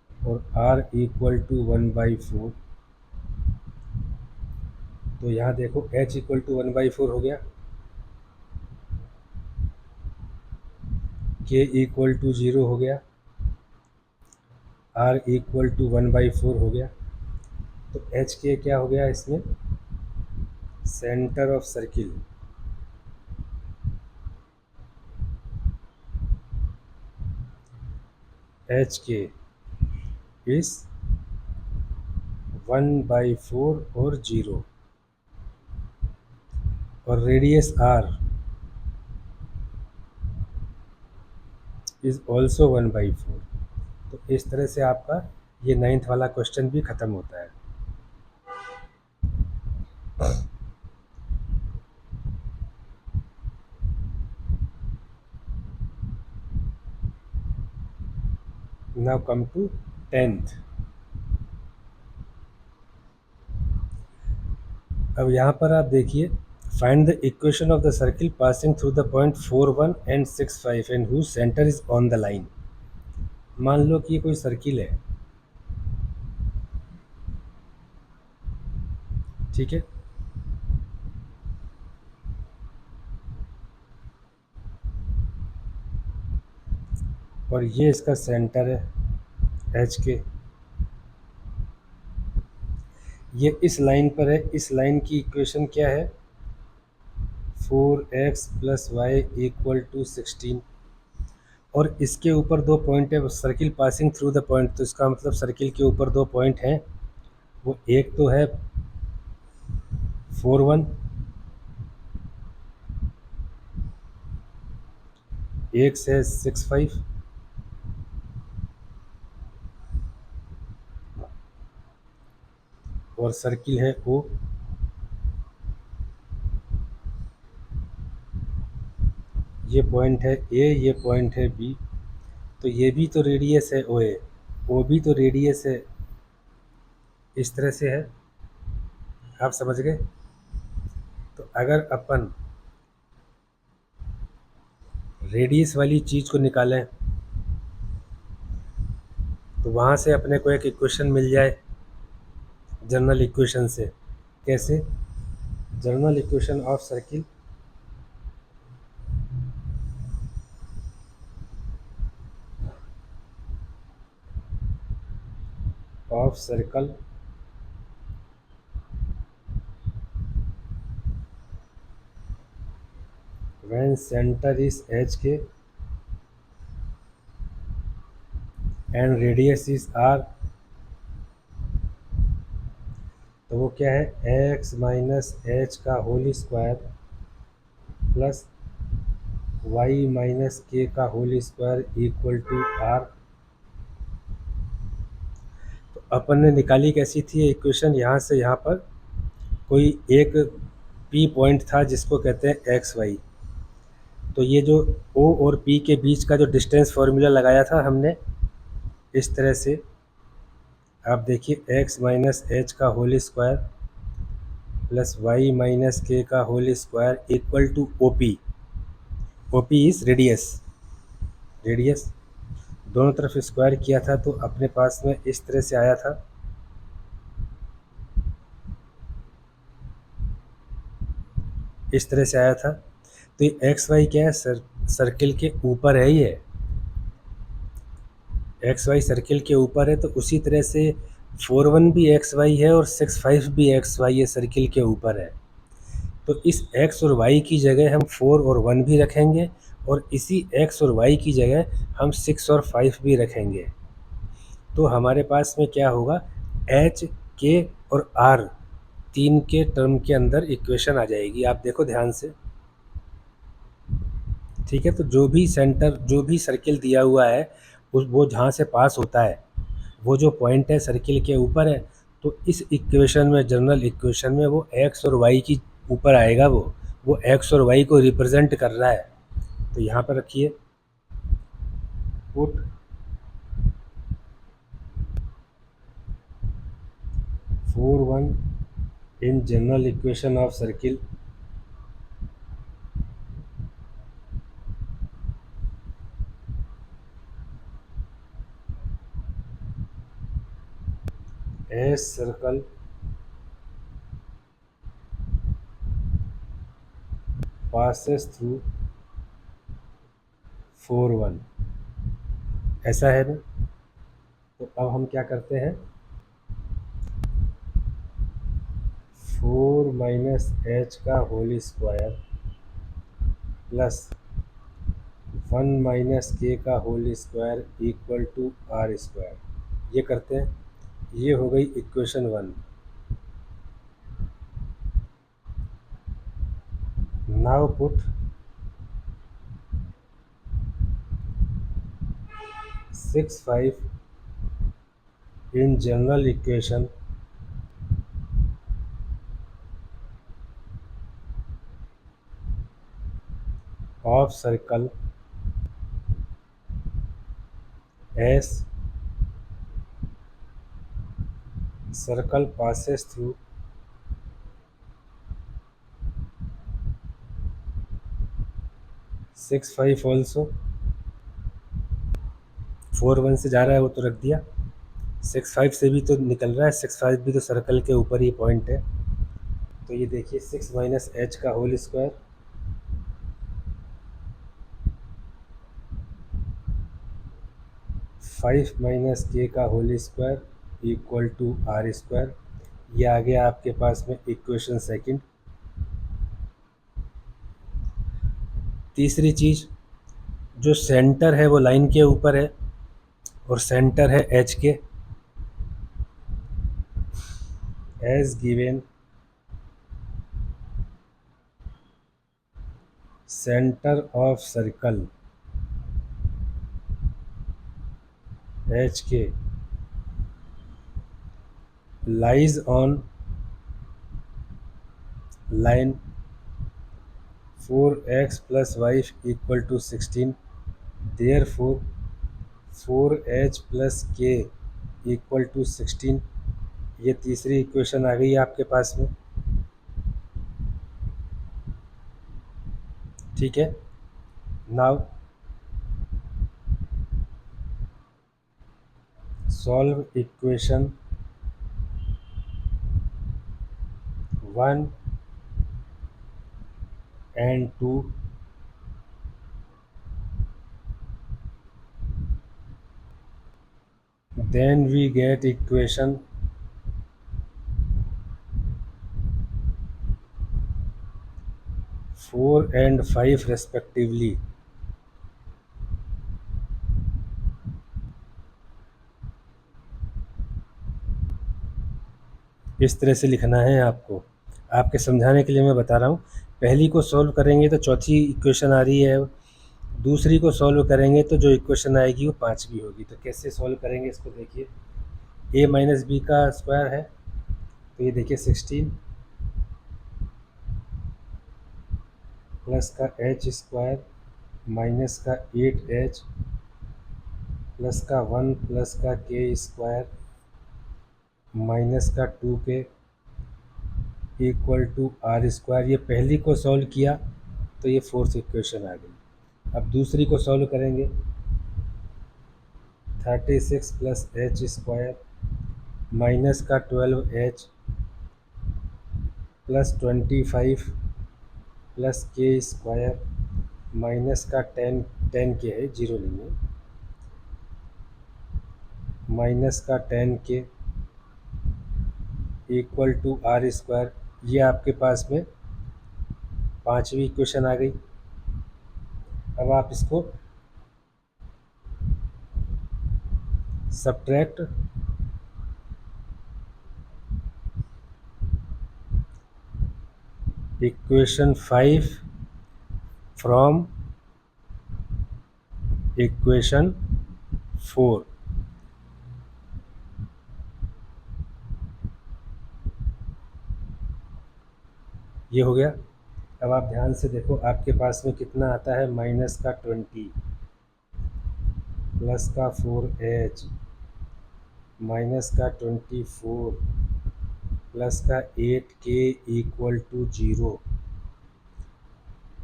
और r इक्वल टू 1/4। तो यहाँ देखो h इक्वल टू 1/4 हो गया, k इक्वल टू 0 हो गया, r इक्वल टू 1/4 हो गया। तो h के क्या हो गया इसमें, सेंटर ऑफ सर्किल। एच के इस 1/4 और 0 और रेडियस r इज ऑल्सो 1/4। तो इस तरह से आपका ये 9th वाला क्वेश्चन भी ख़त्म होता है। Now come to 10th। अब यहाँ पर आप देखिए, find the equation of the circle passing through the point 4, 1 and 6, 5 and whose centre is on the line. मान लो कि ये कोई सर्किल है, ठीक है, और ये इसका सेंटर है एच के, ये इस लाइन पर है। इस लाइन की इक्वेशन क्या है, 4x + y = 16 और इसके ऊपर दो पॉइंट है, circle passing through the point. तो इसका मतलब सर्किल के ऊपर दो पॉइंट हैं, वो एक तो है 4, 1, एक से 6, 5। और सर्किल है O। ये पॉइंट है A, ये पॉइंट है B। तो ये भी तो रेडियस है OA, O भी तो रेडियस है। इस तरह से है, आप समझ गए। तो अगर अपन रेडियस वाली चीज़ को निकालें तो वहाँ से अपने को एक इक्वेशन मिल जाए जनरल इक्वेशन से। कैसे, general equation of circle of circle when centre is h k and radius is r. तो वो क्या है, x - h का whole square plus y - k का whole square equal to r। तो अपन ने निकाली कैसी थी इक्वेशन, यहाँ से यहाँ पर कोई एक p पॉइंट था जिसको कहते हैं xy। तो ये जो o और p के बीच का जो डिस्टेंस फार्मूला लगाया था हमने, इस तरह से आप देखिए x - h का whole square plus y - k का whole square equal to OP। OP is radius, radius दोनों तरफ स्क्वायर किया था तो अपने पास में इस तरह से आया था। इस तरह से आया था। तो ये एक्स वाई क्या है, सर्किल के ऊपर है। ये एक्स वाई सर्किल के ऊपर है। तो उसी तरह से 4, 1 भी एक्स वाई है और 6, 5 भी एक्स वाई है, सर्किल के ऊपर है। तो इस x और y की जगह हम 4 और 1 भी रखेंगे और इसी x और y की जगह हम 6 और 5 भी रखेंगे, तो हमारे पास में क्या होगा, h, k और r तीन के टर्म के अंदर इक्वेशन आ जाएगी। आप देखो ध्यान से, ठीक है। तो जो भी सेंटर, जो भी सर्किल दिया हुआ है, उस वो जहाँ से पास होता है, वो जो पॉइंट है सर्किल के ऊपर है, तो इस इक्वेशन में, जनरल इक्वेशन में, वो x और y की ऊपर आएगा। वो x और y को रिप्रेजेंट कर रहा है। तो यहाँ पर रखिए, put 4 1 in general equation of circle as circle passes through 4 1, ऐसा है ना। तो अब हम क्या करते हैं, 4 माइनस एच का whole square plus 1 minus k का whole square equal to r square, ये करते हैं। ये हो गई equation 1। Now put 6 5 in general equation of circle as circle passes through 6 5 also. 4 1 से जा रहा है वो तो रख दिया, 6 5 से भी तो निकल रहा है, 6 5 भी तो सर्कल के ऊपर ही पॉइंट है। तो ये देखिए 6 माइनस एच का होल स्क्वायर 5 माइनस के का whole square equal to r square. ये आ गया आपके पास में इक्वेशन सेकंड। तीसरी चीज़, जो सेंटर है वो लाइन के ऊपर है और सेंटर है h k, as given centre of circle h k lies on line 4x plus y equal to 16, there 4h plus k equal to 16। ये तीसरी इक्वेशन आ गई आपके पास में, ठीक है। Now solve equation 1 and 2 then we get equation 4 and 5 respectively। इस तरह से लिखना है आपको, आपके समझाने के लिए मैं बता रहा हूँ। पहली को सॉल्व करेंगे तो चौथी इक्वेशन आ रही है, दूसरी को सॉल्व करेंगे तो जो इक्वेशन आएगी वो पांचवी होगी। तो कैसे सॉल्व करेंगे इसको देखिए, a माइनस बी का स्क्वायर है, तो ये देखिए 16 प्लस का एच स्क्वायर माइनस का 8h प्लस का 1 प्लस का के स्क्वायर माइनस का 2k equal to r square. ये पहली को सॉल्व किया तो ये फोर्थ इक्वेशन आ गई। अब दूसरी को सॉल्व करेंगे, 36 प्लस एच स्क्वायर माइनस का 12h प्लस 25 प्लस के स्क्वायर माइनस का 10 के है, जीरो नहीं है, माइनस का 10k equal to r square. ये आपके पास में पांचवी इक्वेशन आ गई। अब आप इसको सब्ट्रैक्ट इक्वेशन 5 फ्रॉम इक्वेशन 4। ये हो गया। अब आप ध्यान से देखो आपके पास में कितना आता है, -20 +4h -24 +8k = 0।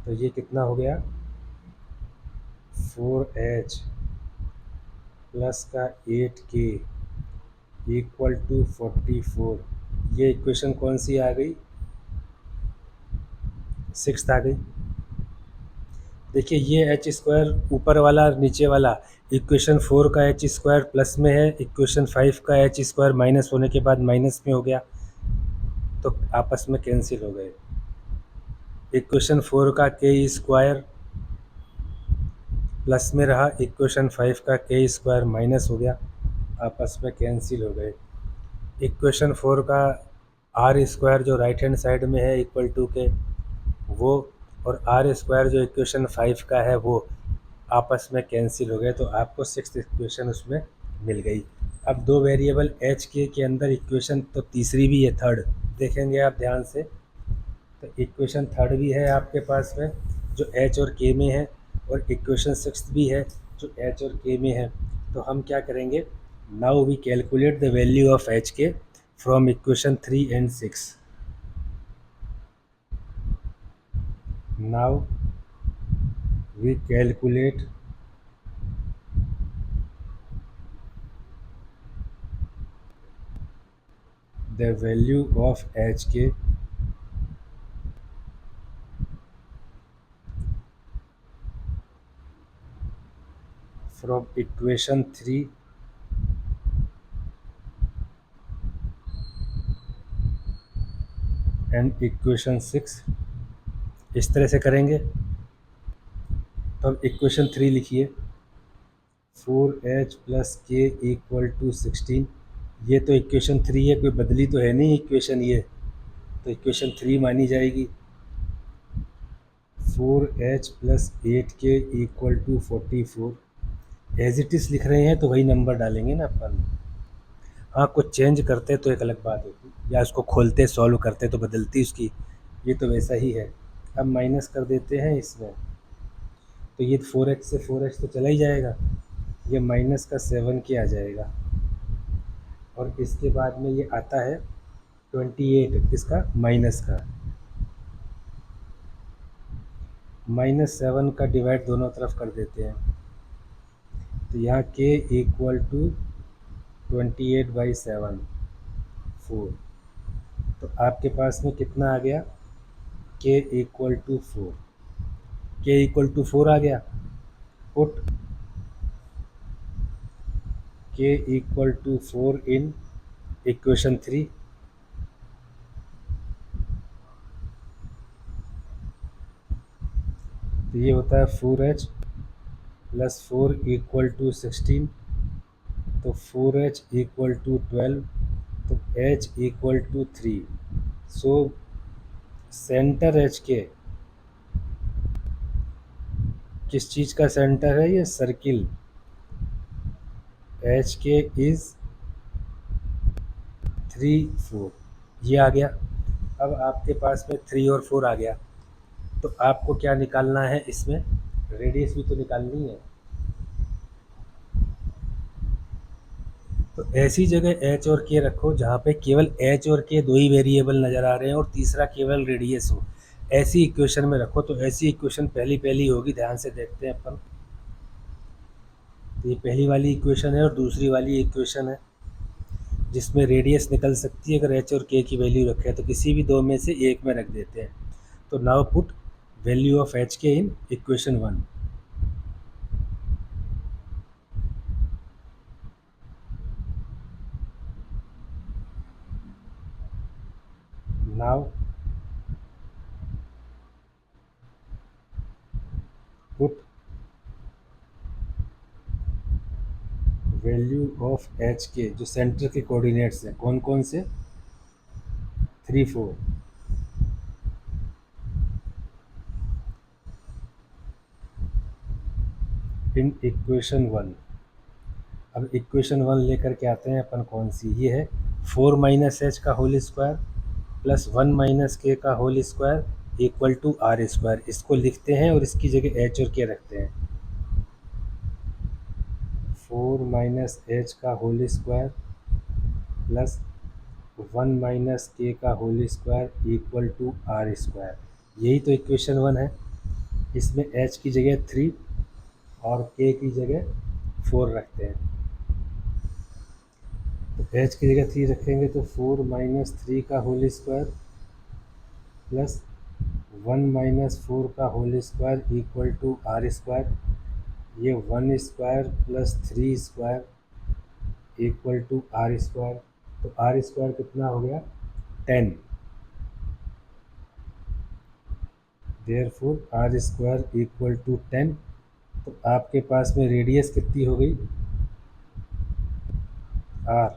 तो ये कितना हो गया, 4h +8k = 44। ये इक्वेशन कौन सी आ गई, 6 आ गई। देखिए ये एच स्क्वायर ऊपर वाला और नीचे वाला, इक्वेशन 4 का एच स्क्वायर प्लस में है, इक्वेशन 5 का एच स्क्वायर माइनस होने के बाद माइनस में हो गया, तो आपस में कैंसिल हो गए। इक्वेशन 4 का के स्क्वायर प्लस में रहा, इक्वेशन 5 का के स्क्वायर माइनस हो गया, आपस में कैंसिल हो गए। इक्वेशन 4 का आर स्क्वायर जो राइट हैंड साइड में है इक्वल टू के, वो और आर स्क्वायर जो इक्वेशन 5 का है वो आपस में कैंसिल हो गए, तो आपको 6th इक्वेशन उसमें मिल गई। अब दो वेरिएबल एच के अंदर इक्वेशन तो तीसरी भी है, थर्ड देखेंगे आप ध्यान से, तो इक्वेशन थर्ड भी है आपके पास में जो एच और के में है, और इक्वेशन 6 भी है जो एच और के में है। तो हम क्या करेंगे, now we calculate the value of h k from equation 3 and 6। Now we calculate the value of hk from equation 3 and equation 6। इस तरह से करेंगे। तो अब इक्वेशन 3 लिखिए, 4h + k = 16। ये तो इक्वेशन 3 है, कोई बदली तो है नहीं इक्वेशन, ये तो इक्वेशन 3 मानी जाएगी। 4h + 8k = 44। As it is लिख रहे हैं तो वही नंबर डालेंगे ना अपन। हाँ कुछ चेंज करते तो एक अलग बात होती, या उसको खोलते सॉल्व करते तो बदलती उसकी, ये तो वैसा ही है। अब माइनस कर देते हैं इसमें, तो ये 4h से 4h तो चला ही जाएगा, ये माइनस का 7k आ जाएगा, और इसके बाद में ये आता है 28 किसका, माइनस का, -7 का डिवाइड दोनों तरफ कर देते हैं, तो यहाँ k = 28/7 4। तो आपके पास में कितना आ गया, k = 4, k = 4 आ गया। Put k = 4 in equation 3। तो ये होता है 4h + 4 = 16, तो 4h = 12, तो h = 3। सो सेंटर एच के, किस चीज़ का सेंटर है, ये सर्किल एच के इज़ 3 4, ये आ गया। अब आपके पास में 3 और 4 आ गया, तो आपको क्या निकालना है इसमें, रेडियस भी तो निकालनी है। तो ऐसी जगह एच और के रखो जहाँ पे केवल एच और के दो ही वेरिएबल नज़र आ रहे हैं और तीसरा केवल रेडियस हो, ऐसी इक्वेशन में रखो। तो ऐसी इक्वेशन पहली पहली होगी, ध्यान से देखते हैं अपन। तो ये पहली वाली इक्वेशन है और दूसरी वाली इक्वेशन है जिसमें रेडियस निकल सकती है, अगर एच और के की वैल्यू रखें तो किसी भी दो में से एक में रख देते हैं। तो now put value of h k in equation 1। Now put value of h k जो सेंटर के कोऑर्डिनेट्स हैं कौन कौन से, 3 4। इन इक्वेशन 1, अब इक्वेशन 1 लेकर के आते हैं अपन, कौन सी ये है, 4 माइनस एच का whole square plus 1 minus k का whole square equal to r square. इसको लिखते हैं और इसकी जगह एच और के रखते हैं। 4 माइनस एच का whole square plus 1 minus k का whole square equal to r square. यही तो इक्वेशन 1 है। इसमें एच की जगह 3 और के की जगह 4 रखते हैं। तो एच की जगह 3 रखेंगे तो 4 माइनस 3 का होल स्क्वायर प्लस 1 माइनस 4 का whole square equal to r square. ये 1 square plus 3 square equal to r square. तो आर स्क्वायर कितना हो गया, 10। Therefore r square equal to 10। तो आपके पास में रेडियस कितनी हो गई, आर,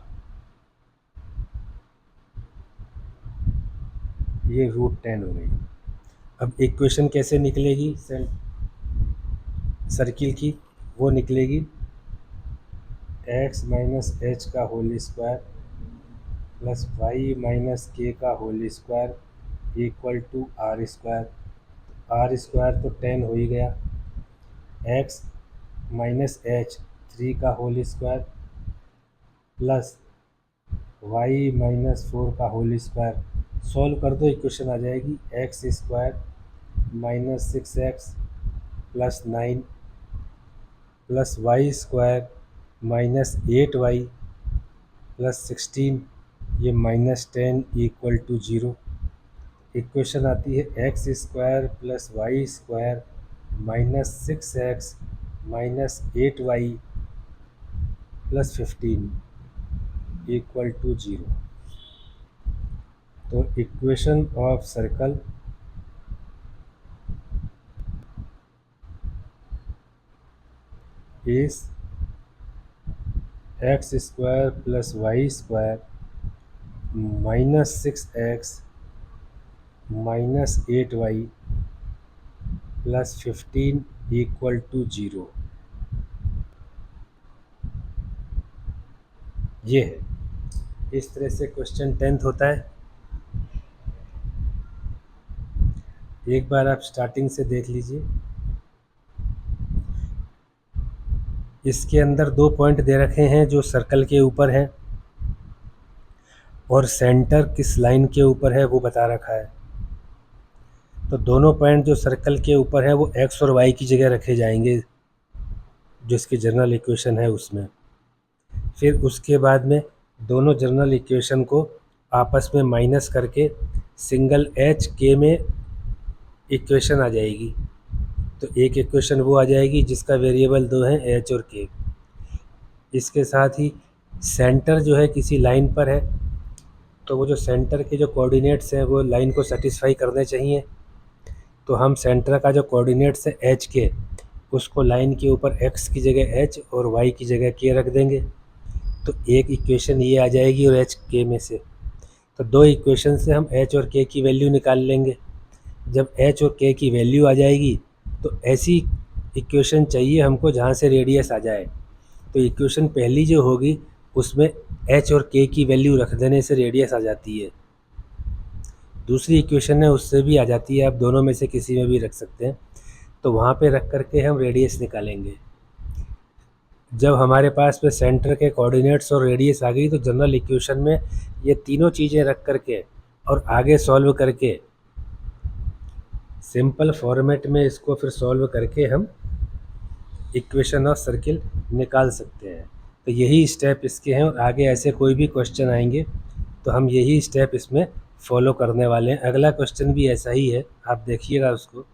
ये √10 हो गई। अब इक्वेशन कैसे निकलेगी सर्किल की, वो निकलेगी x माइनस एच का whole square plus Y minus k का whole square equal to r square. R square तो 10 हो ही गया, x माइनस एच 3 का whole square plus Y minus 4 का होल स्क्वायर। सॉल्व कर दो, इक्वेशन आ जाएगी x square minus 6x plus 9 plus y square minus 8y plus 16, ये माइनस 10 इक्वल टू 0। इक्वेशन आती है x square plus y square minus 6x minus 8y plus 15 equal to 0। तो equation of circle is x square plus y square minus 6x minus 8y plus 15 equal to 0। ये है, इस तरह से question 10th होता है। एक बार आप स्टार्टिंग से देख लीजिए। इसके अंदर 2 पॉइंट दे रखे हैं जो सर्कल के ऊपर हैं और सेंटर किस लाइन के ऊपर है वो बता रखा है। तो दोनों पॉइंट जो सर्कल के ऊपर है वो एक्स और वाई की जगह रखे जाएंगे जो इसकी जनरल इक्वेशन है उसमें। फिर उसके बाद में दोनों जनरल इक्वेशन को आपस में माइनस करके सिंगल एच के में इक्वेशन आ जाएगी। तो एक इक्वेशन वो आ जाएगी जिसका वेरिएबल 2 हैं, एच और के। इसके साथ ही सेंटर जो है किसी लाइन पर है तो वो जो सेंटर के जो कोऑर्डिनेट्स हैं वो लाइन को सेटिस्फाई करने चाहिए। तो हम सेंटर का जो कोऑर्डिनेट्स है एच के, उसको लाइन के ऊपर एक्स की जगह एच और वाई की जगह के रख देंगे। तो एक इक्वेशन ये आ जाएगी और एच के में से। तो 2 इक्वेशन से हम एच और के की वैल्यू निकाल लेंगे। जब एच और के की वैल्यू आ जाएगी तो ऐसी इक्वेशन चाहिए हमको जहाँ से रेडियस आ जाए। तो इक्वेशन पहली जो होगी उसमें एच और के की वैल्यू रख देने से रेडियस आ जाती है। दूसरी इक्वेशन है उससे भी आ जाती है, आप दोनों में से किसी में भी रख सकते हैं। तो वहाँ पे रख करके हम रेडियस निकालेंगे। जब हमारे पास में सेंटर के कोऑर्डिनेट्स और रेडियस आ गई तो जनरल इक्वेशन में ये तीनों चीज़ें रख करके और आगे सॉल्व करके सिंपल फॉर्मेट में इसको फिर सॉल्व करके हम इक्वेशन ऑफ सर्किल निकाल सकते हैं। तो यही स्टेप इसके हैं और आगे ऐसे कोई भी क्वेश्चन आएंगे तो हम यही स्टेप इसमें फॉलो करने वाले हैं। अगला क्वेश्चन भी ऐसा ही है, आप देखिएगा उसको।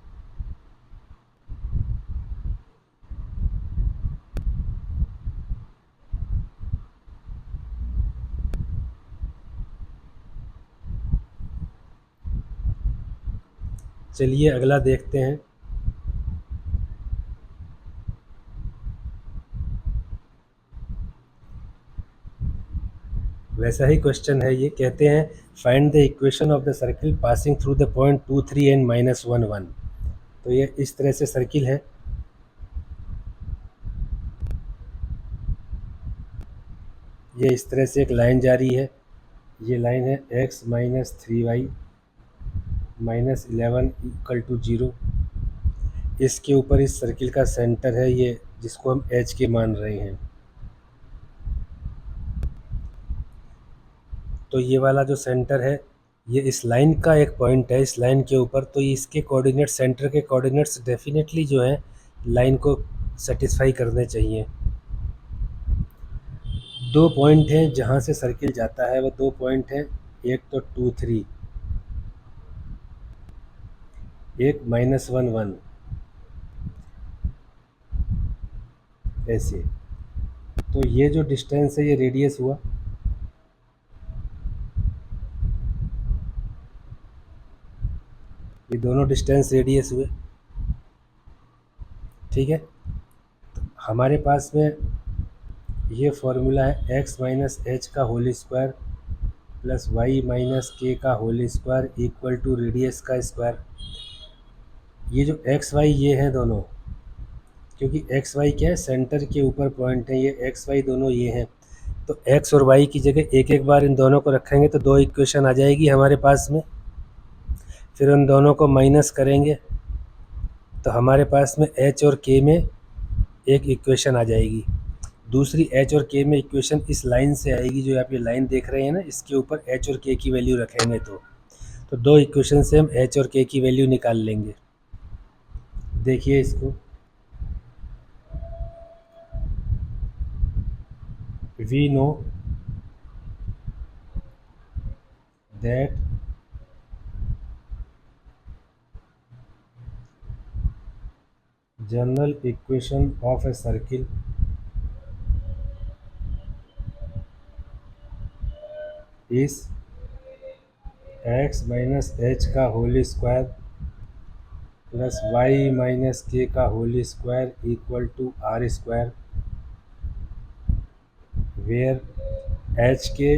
चलिए अगला देखते हैं। वैसा ही क्वेश्चन है ये, कहते हैं find the equation of the circle passing through the point 2 3 and -1 1। तो ये इस तरह से सर्किल है, ये इस तरह से एक लाइन जा रही है, ये लाइन है x minus 3y minus 11 equal to 0। इसके ऊपर इस सर्किल का सेंटर है ये, जिसको हम h के मान रहे हैं। तो ये वाला जो सेंटर है ये इस लाइन का एक पॉइंट है, इस लाइन के ऊपर। तो इसके कोऑर्डिनेट, सेंटर के कोऑर्डिनेट्स डेफिनेटली जो है लाइन को सेटिस्फाई करने चाहिए। दो पॉइंट हैं जहाँ से सर्किल जाता है, वो दो पॉइंट हैं, एक तो 2 3, एक -1 1, ऐसे। तो ये जो डिस्टेंस है ये रेडियस हुआ, ये दोनों डिस्टेंस रेडियस हुए, ठीक है। तो हमारे पास में ये फॉर्मूला है x माइनस एच का whole square plus Y minus k का whole square equal to radius का स्क्वायर। ये जो एक्स वाई ये हैं दोनों, क्योंकि एक्स वाई क्या है, सेंटर के ऊपर पॉइंट है, ये एक्स वाई दोनों ये हैं। तो एक्स और वाई की जगह एक एक बार इन दोनों को रखेंगे तो दो इक्वेशन आ जाएगी हमारे पास में। फिर उन दोनों को माइनस करेंगे तो हमारे पास में एच और के में एक इक्वेशन आ जाएगी। दूसरी एच और के में इक्वेशन इस लाइन से आएगी, जो आप ये लाइन देख रहे हैं ना, इसके ऊपर एच और के की वैल्यू रखेंगे तो दो इक्वेशन से हम एच और के की वैल्यू निकाल लेंगे। देखिए इसको, we know that general equation of a circle is x minus h का whole square plus Y minus k का whole square equal to r square, where h k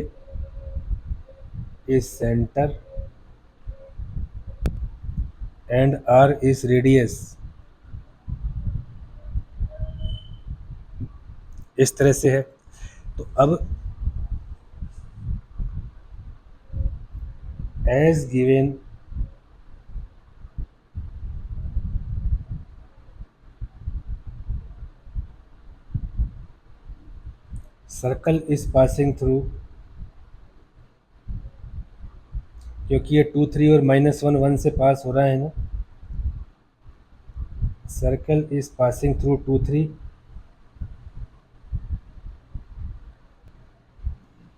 is centre and r is radius. इस तरह से है। तो अब as given circle is passing through, क्योंकि ये 2 3 और -1 1 से पास हो रहा है ना, circle is passing through 2 3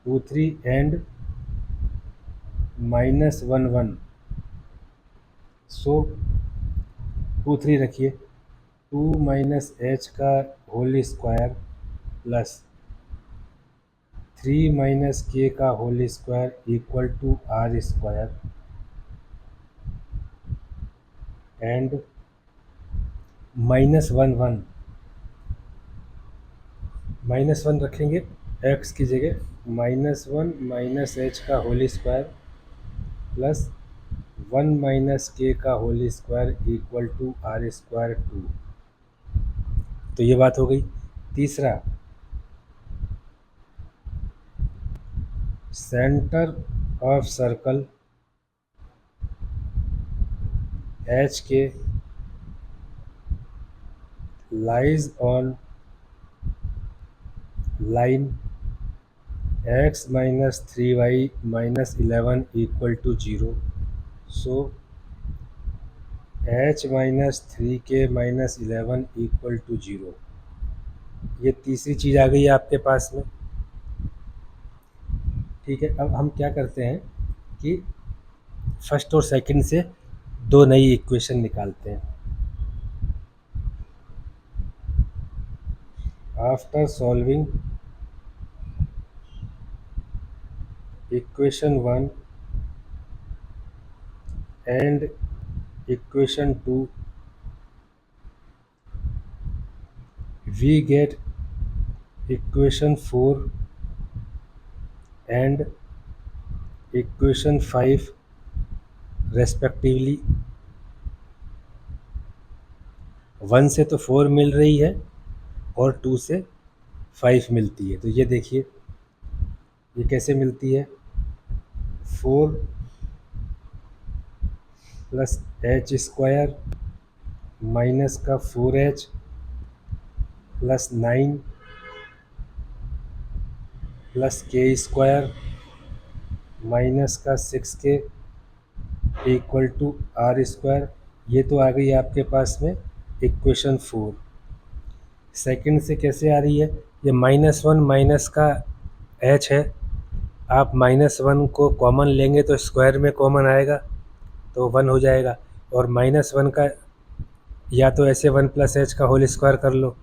2 3 and -1 1। So 2 3 रखिए, 2 माइनस एच का whole square plus 3 minus k का whole square equal to r square and -1 1, -1 रखेंगे x की जगह, -1 माइनस एच का whole square plus 1 minus k का whole square equal to r square 2। तो ये बात हो गई। तीसरा, centre of circle h k lies on line x minus 3y minus 11 equal to 0। So h minus 3k minus 11 equal to 0। ये तीसरी चीज़ आ गई है आपके पास में, ठीक है। अब हम क्या करते हैं कि फर्स्ट और सेकंड से दो नई इक्वेशन निकालते हैं। After solving equation 1 and equation 2 we get equation 4 and equation 5 respectively. 1 से तो 4 मिल रही है और 2 से 5 मिलती है। तो ये देखिए ये कैसे मिलती है, 4 प्लस एच स्क्वायर माइनस का 4h प्लस 9 प्लस के स्क्वायर माइनस का 6k equal to r square. ये तो आ गई आपके पास में इक्वेशन 4। सेकंड से कैसे आ रही है, ये -1 माइनस का h है, आप -1 को कॉमन लेंगे तो स्क्वायर में कॉमन आएगा तो 1 हो जाएगा, और -1 का या तो ऐसे 1 प्लस एच का होल स्क्वायर कर लो,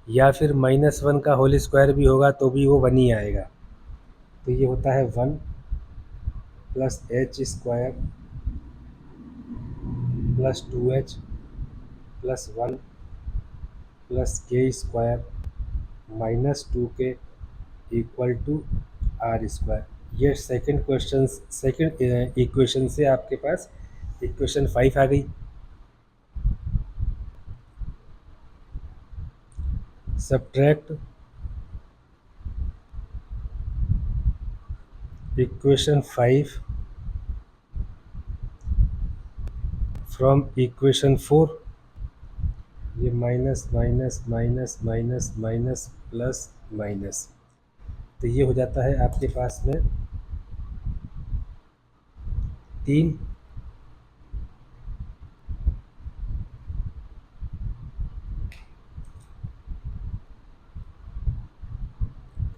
या फिर -1 का होल स्क्वायर भी होगा तो भी वो 1 ही आएगा। तो ये होता है 1 plus h square plus 2h plus 1 plus के square minus 2k equal to r square. ये सेकंड क्वेश्चन, सेकंड इक्वेशन से आपके पास इक्वेशन 5 आ गई। Subtract equation 5 from equation 4। ये minus minus minus minus minus plus minus, तो ये हो जाता है आपके पास में 3।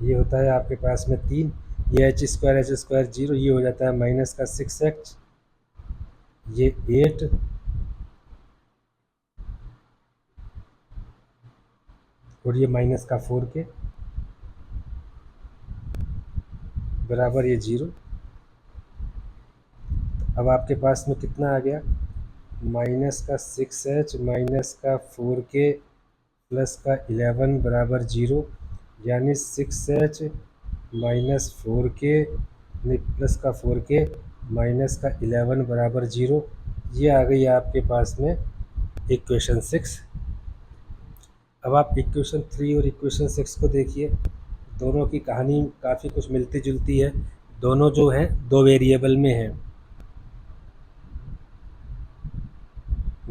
ये होता है आपके पास में 3। ये एच स्क्वायर 0, ये हो जाता है माइनस का 6h, ये 8 और ये माइनस का 4k बराबर ये 0। अब आपके पास में कितना आ गया, माइनस का 6h माइनस का 4k प्लस का 11 बराबर 0, यानी 6h माइनस 4k प्लस का 4k माइनस का 11 बराबर 0। ये आ गई आपके पास में इक्वेशन 6। अब आप इक्वेशन 3 और इक्वेशन 6 को देखिए, दोनों की कहानी काफ़ी कुछ मिलती जुलती है। दोनों जो है दो वेरिएबल में है।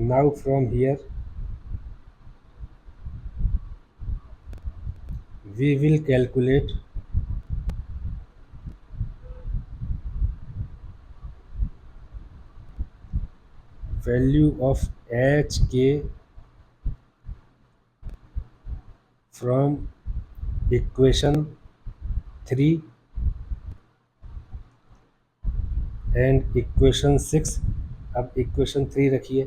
Now from here we will calculate value of h k from equation 3 and equation 6। अब इक्वेशन 3 रखिए,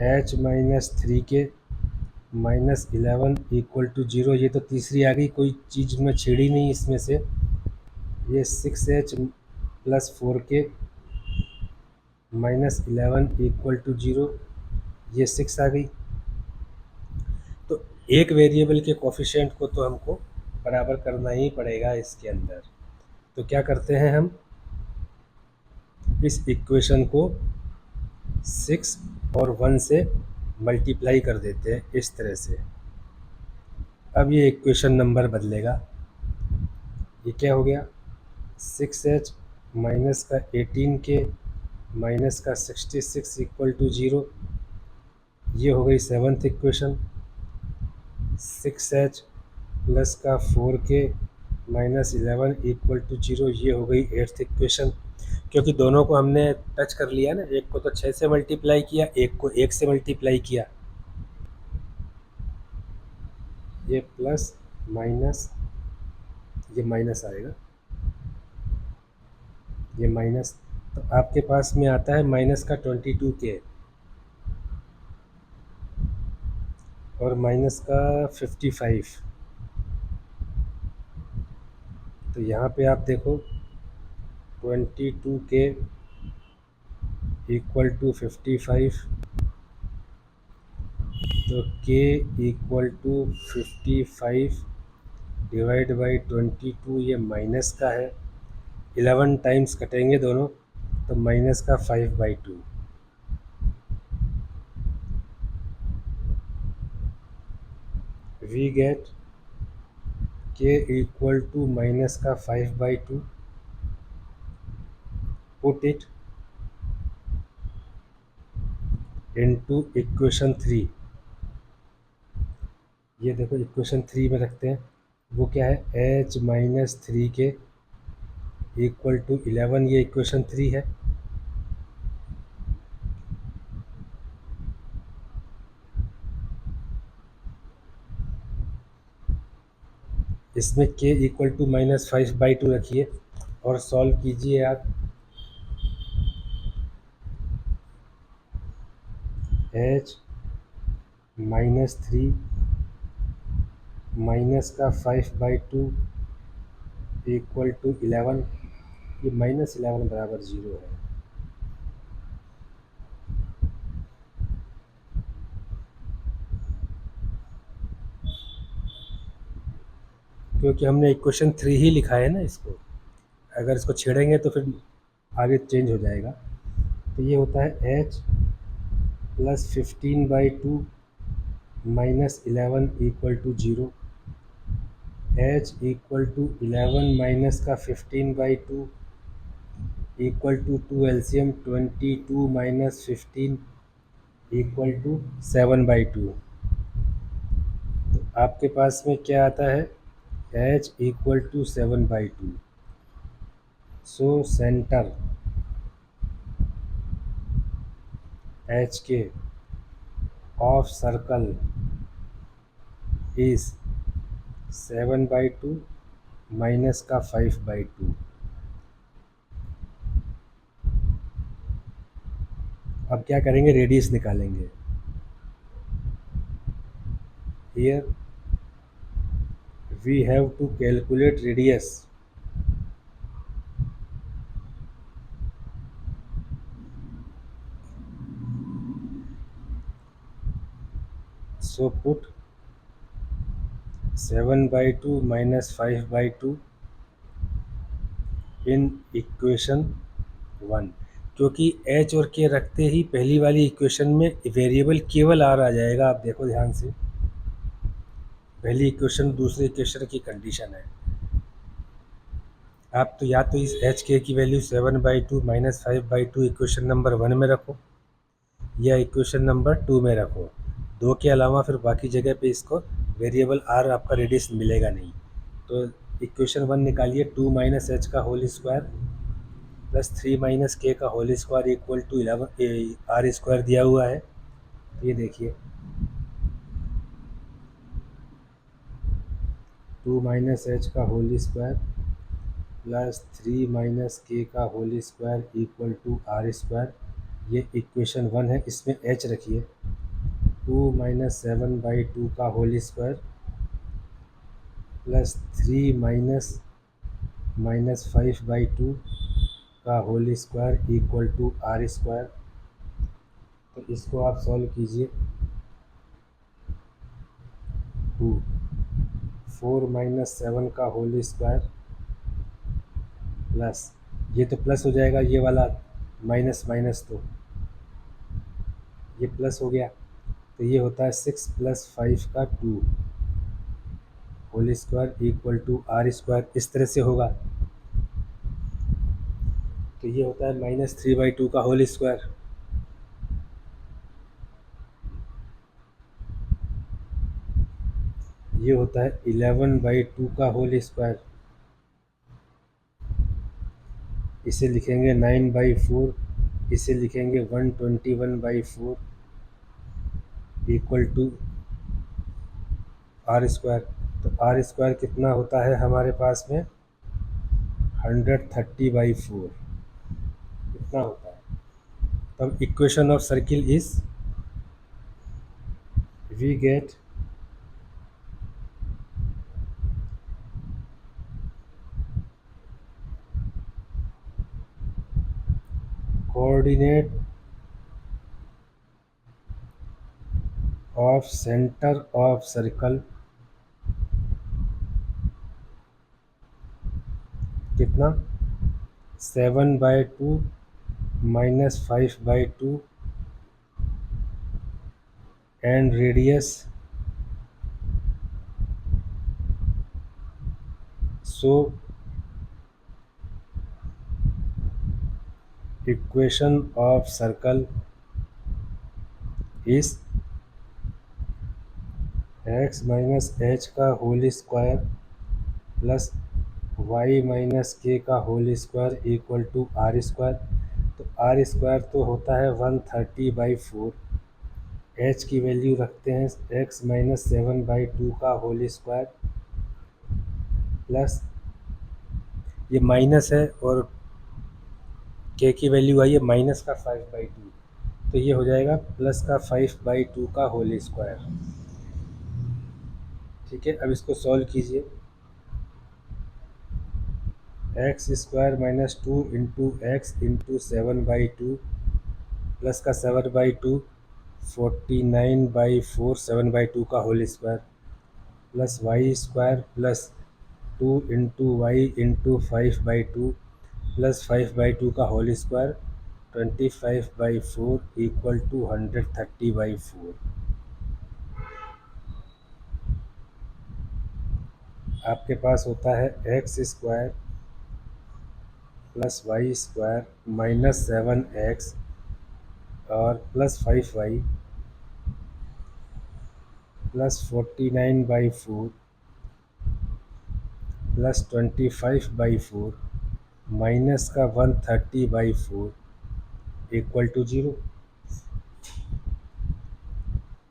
h minus 3k minus 11 equal to 0। ये तो तीसरी आ गई, कोई चीज़ में छेड़ी नहीं इसमें से। ये 6h plus 4k minus 11 equal to 0, ये 6 आ गई। तो एक वेरिएबल के कोफिशिएंट को तो हमको बराबर करना ही पड़ेगा इसके अंदर। तो क्या करते हैं हम, इस इक्वेशन को 6 और 1 से मल्टीप्लाई कर देते हैं इस तरह से। अब ये इक्वेशन नंबर बदलेगा। ये क्या हो गया, 6h माइनस का 18k माइनस का 66 इक्वल टू 0। ये हो गई 7th इक्वेशन। 6h प्लस का 4k माइनस 11 इक्वल टू 0, ये हो गई 8th इक्वेशन। क्योंकि दोनों को हमने टच कर लिया ना, एक को तो 6 से मल्टीप्लाई किया, एक को 1 से मल्टीप्लाई किया। ये प्लस माइनस, ये माइनस आएगा, ये माइनस। तो आपके पास में आता है माइनस का 22k और माइनस का 55। तो यहाँ पे आप देखो 22k इक्वल टू 55, तो k equal to 55 divide by 22, ये माइनस का है, 11 टाइम्स कटेंगे दोनों तो माइनस का 5/2। वी गेट के इक्वल टू माइनस का 5/2। Put it into equation 3। ये देखो इक्वेशन 3 में रखते हैं, वो क्या है, एच माइनस 3 के इक्वल टू 11, ये इक्वेशन 3 है। इसमें के इक्वल टू माइनस 5/2 रखिए और सॉल्व कीजिए आप। एच माइनस 3 माइनस का 5/2 इक्वल टू 11, ये -11 बराबर 0 है। क्योंकि हमने इक्वेशन 3 ही लिखा है ना इसको, अगर इसको छेड़ेंगे तो फिर आगे चेंज हो जाएगा। तो ये होता है h plus 15/2 minus 11 equal to 0। H equal to 11 minus का 15/2 equal to 2 LCM 22 minus 15 equal to 7/2। तो आपके पास में क्या आता है, h equal to 7/2। So centre h k of circle is 7/2 minus का 5/2। अब क्या करेंगे, रेडियस निकालेंगे। Here we have to calculate radius. So put 7/2 minus 5/2 in equation 1। क्योंकि एच और के रखते ही पहली वाली इक्वेशन में वेरिएबल केवल आर आ जाएगा। आप देखो ध्यान से, पहली इक्वेशन दूसरी इक्वेशन की कंडीशन है। आप तो या तो इस एच के की वैल्यू 7/2 माइनस 5/2 इक्वेशन नंबर 1 में रखो या इक्वेशन नंबर 2 में रखो। दो के अलावा फिर बाकी जगह पे इसको वेरिएबल आर आपका रेडियस मिलेगा नहीं। तो इक्वेशन 1 निकालिए, 2 माइनस एच का whole square plus 3 minus k का whole square equal to 11 r square दिया हुआ है। तो ये देखिए 2 माइनस एच का whole square plus 3 minus k का whole square equal to r square, ये इक्वेशन 1 है। इसमें एच रखिए, 2 माइनस 7/2 का होल स्क्वायर प्लस 3 माइनस 5/2 का whole square equal to r square. तो इसको आप सॉल्व कीजिए। 2 4 माइनस 7 का होल स्क्वायर प्लस, ये तो प्लस हो जाएगा, ये वाला माइनस माइनस तो ये प्लस हो गया। तो ये होता है 6 प्लस 5 का 2 whole square equal to r square, इस तरह से होगा। तो ये होता है -3/2 का होल स्क्वायर। ये होता है 11/2 का होल स्क्वायर। इसे लिखेंगे 9/4, इसे लिखेंगे 121/4 इक्वल टू आर स्क्वायर। तो आर स्क्वायर कितना होता है हमारे पास में, 130/4 इतना होता है। तब equation of circle is, we get coordinate of centre of circle कितना 7/2 minus 5/2 and radius so equation of circle is x minus h का whole square plus Y minus k का whole square equal to r square. तो r square तो होता है 130/4, H की value रखते हैं एक्स माइनस 7/2 का होल स्क्वायर प्लस ये माइनस है और के की वैल्यू आई है माइनस का 5/2, तो ये हो जाएगा प्लस का 5/2 का होल स्क्वायर। ठीक है, अब इसको सॉल्व कीजिए। X square minus 2 into x into 7/2 plus का 7/2 49/4 7/2 का whole square plus y square plus 2 into y into 5/2 plus 5/2 का होल स्क्वायर 25/4 इक्वल टू 130/4। आपके पास होता है x square plus y square minus 7x और plus 5y plus 49/4 plus 25/4 minus का 130/4 equal to 0।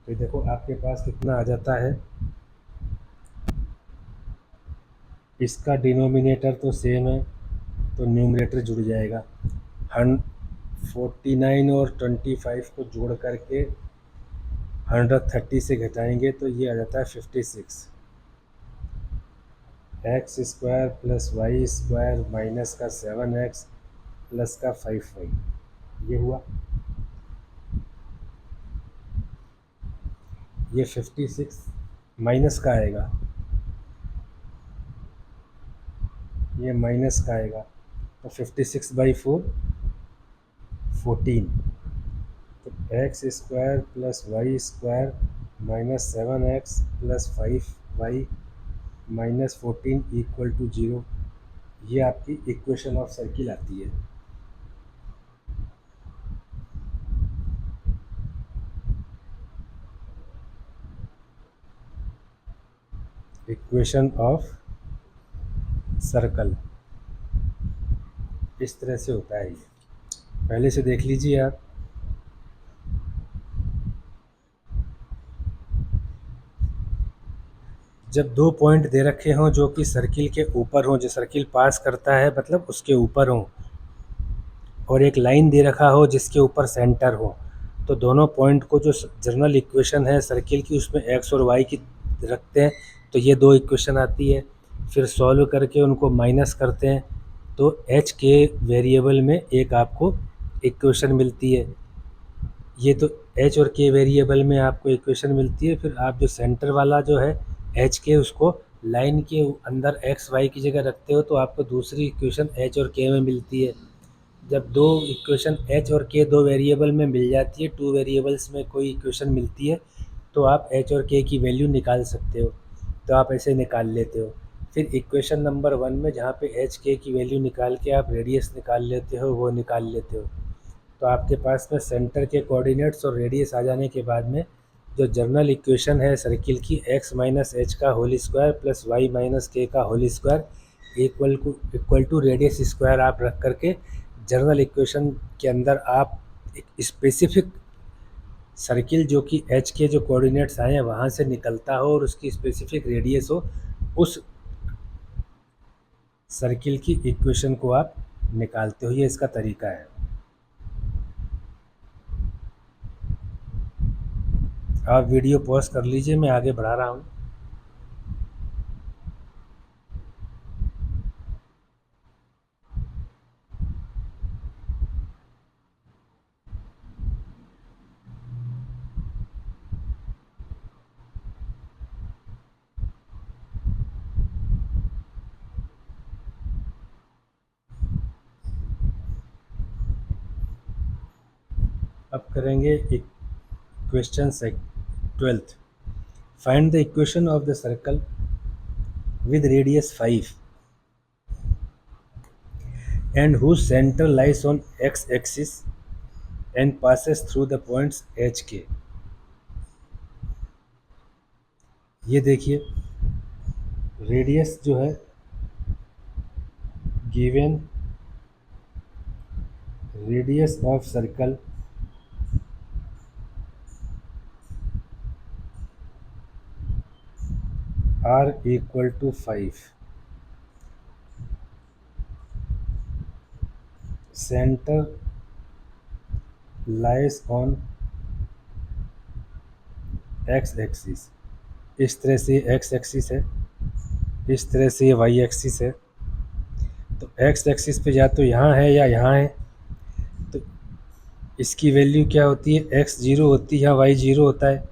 तो देखो आपके पास कितना आ जाता है, इसका डिनोमिनेटर तो सेम है तो न्यूमरेटर जुड़ जाएगा। 49 और 25 को जोड़ करके 130 से घटाएंगे तो ये आ जाता है 56। X square plus y square minus का 7x प्लस का 5y, ये हुआ। ये 56 माइनस का आएगा, ये माइनस का आएगा तो 56/4 14। तो x square plus y square minus 7x plus 5y minus 14 equal to 0। ये आपकी इक्वेशन ऑफ सर्किल आती है। इक्वेशन ऑफ सर्कल इस तरह से होता है, ये पहले से देख लीजिए आप। जब दो पॉइंट दे रखे हों जो कि सर्किल के ऊपर हों, जो सर्किल पास करता है मतलब उसके ऊपर हों, और एक लाइन दे रखा हो जिसके ऊपर सेंटर हो, तो दोनों पॉइंट को जो जनरल इक्वेशन है सर्किल की उसमें एक्स और वाई की रखते हैं, तो ये दो इक्वेशन आती है। फिर सॉल्व करके उनको माइनस करते हैं तो एच के वेरिएबल में एक आपको इक्वेशन मिलती है। ये तो एच और के वेरिएबल में आपको इक्वेशन मिलती है। फिर आप जो सेंटर वाला जो है एच के, उसको लाइन के अंदर एक्स वाई की जगह रखते हो तो आपको दूसरी इक्वेशन एच और के में मिलती है। जब दो इक्वेशन एच और के दो वेरिएबल में मिल जाती है, टू वेरिएबल्स में कोई इक्वेशन मिलती है, तो आप एच और के की वैल्यू निकाल सकते हो। तो आप ऐसे निकाल लेते हो। फिर इक्वेशन नंबर 1 में जहाँ पे एच के की वैल्यू निकाल के आप रेडियस निकाल लेते हो, वो निकाल लेते हो। तो आपके पास में सेंटर के कोऑर्डिनेट्स और रेडियस आ जाने के बाद में जो जनरल इक्वेशन है सर्किल की, एक्स माइनस एच का whole square plus Y minus k का whole square equal to radius square आप रख करके जनरल इक्वेशन के अंदर आप एक स्पेसिफिक सर्किल जो कि एच के जो कोऑर्डिनेट्स आए हैं वहाँ से निकलता हो और उसकी स्पेसिफिक रेडियस हो, उस सर्किल की इक्वेशन को आप निकालते हो। ये इसका तरीका है। आप वीडियो पॉज कर लीजिए, मैं आगे बढ़ा रहा हूँ। अब करेंगे question 12th। Find the equation of the circle with radius 5 and whose center lies on x-axis and passes through the points HK। ये देखिए रेडियस जो है given radius of circle r equal to 5, center lies on x axis. इस तरह से x axis है, इस तरह से y एक्सिस है। तो x एक्सिस पे या तो यहाँ है या यहाँ है, तो इसकी वैल्यू क्या होती है, x 0 होती है या y 0 होता है।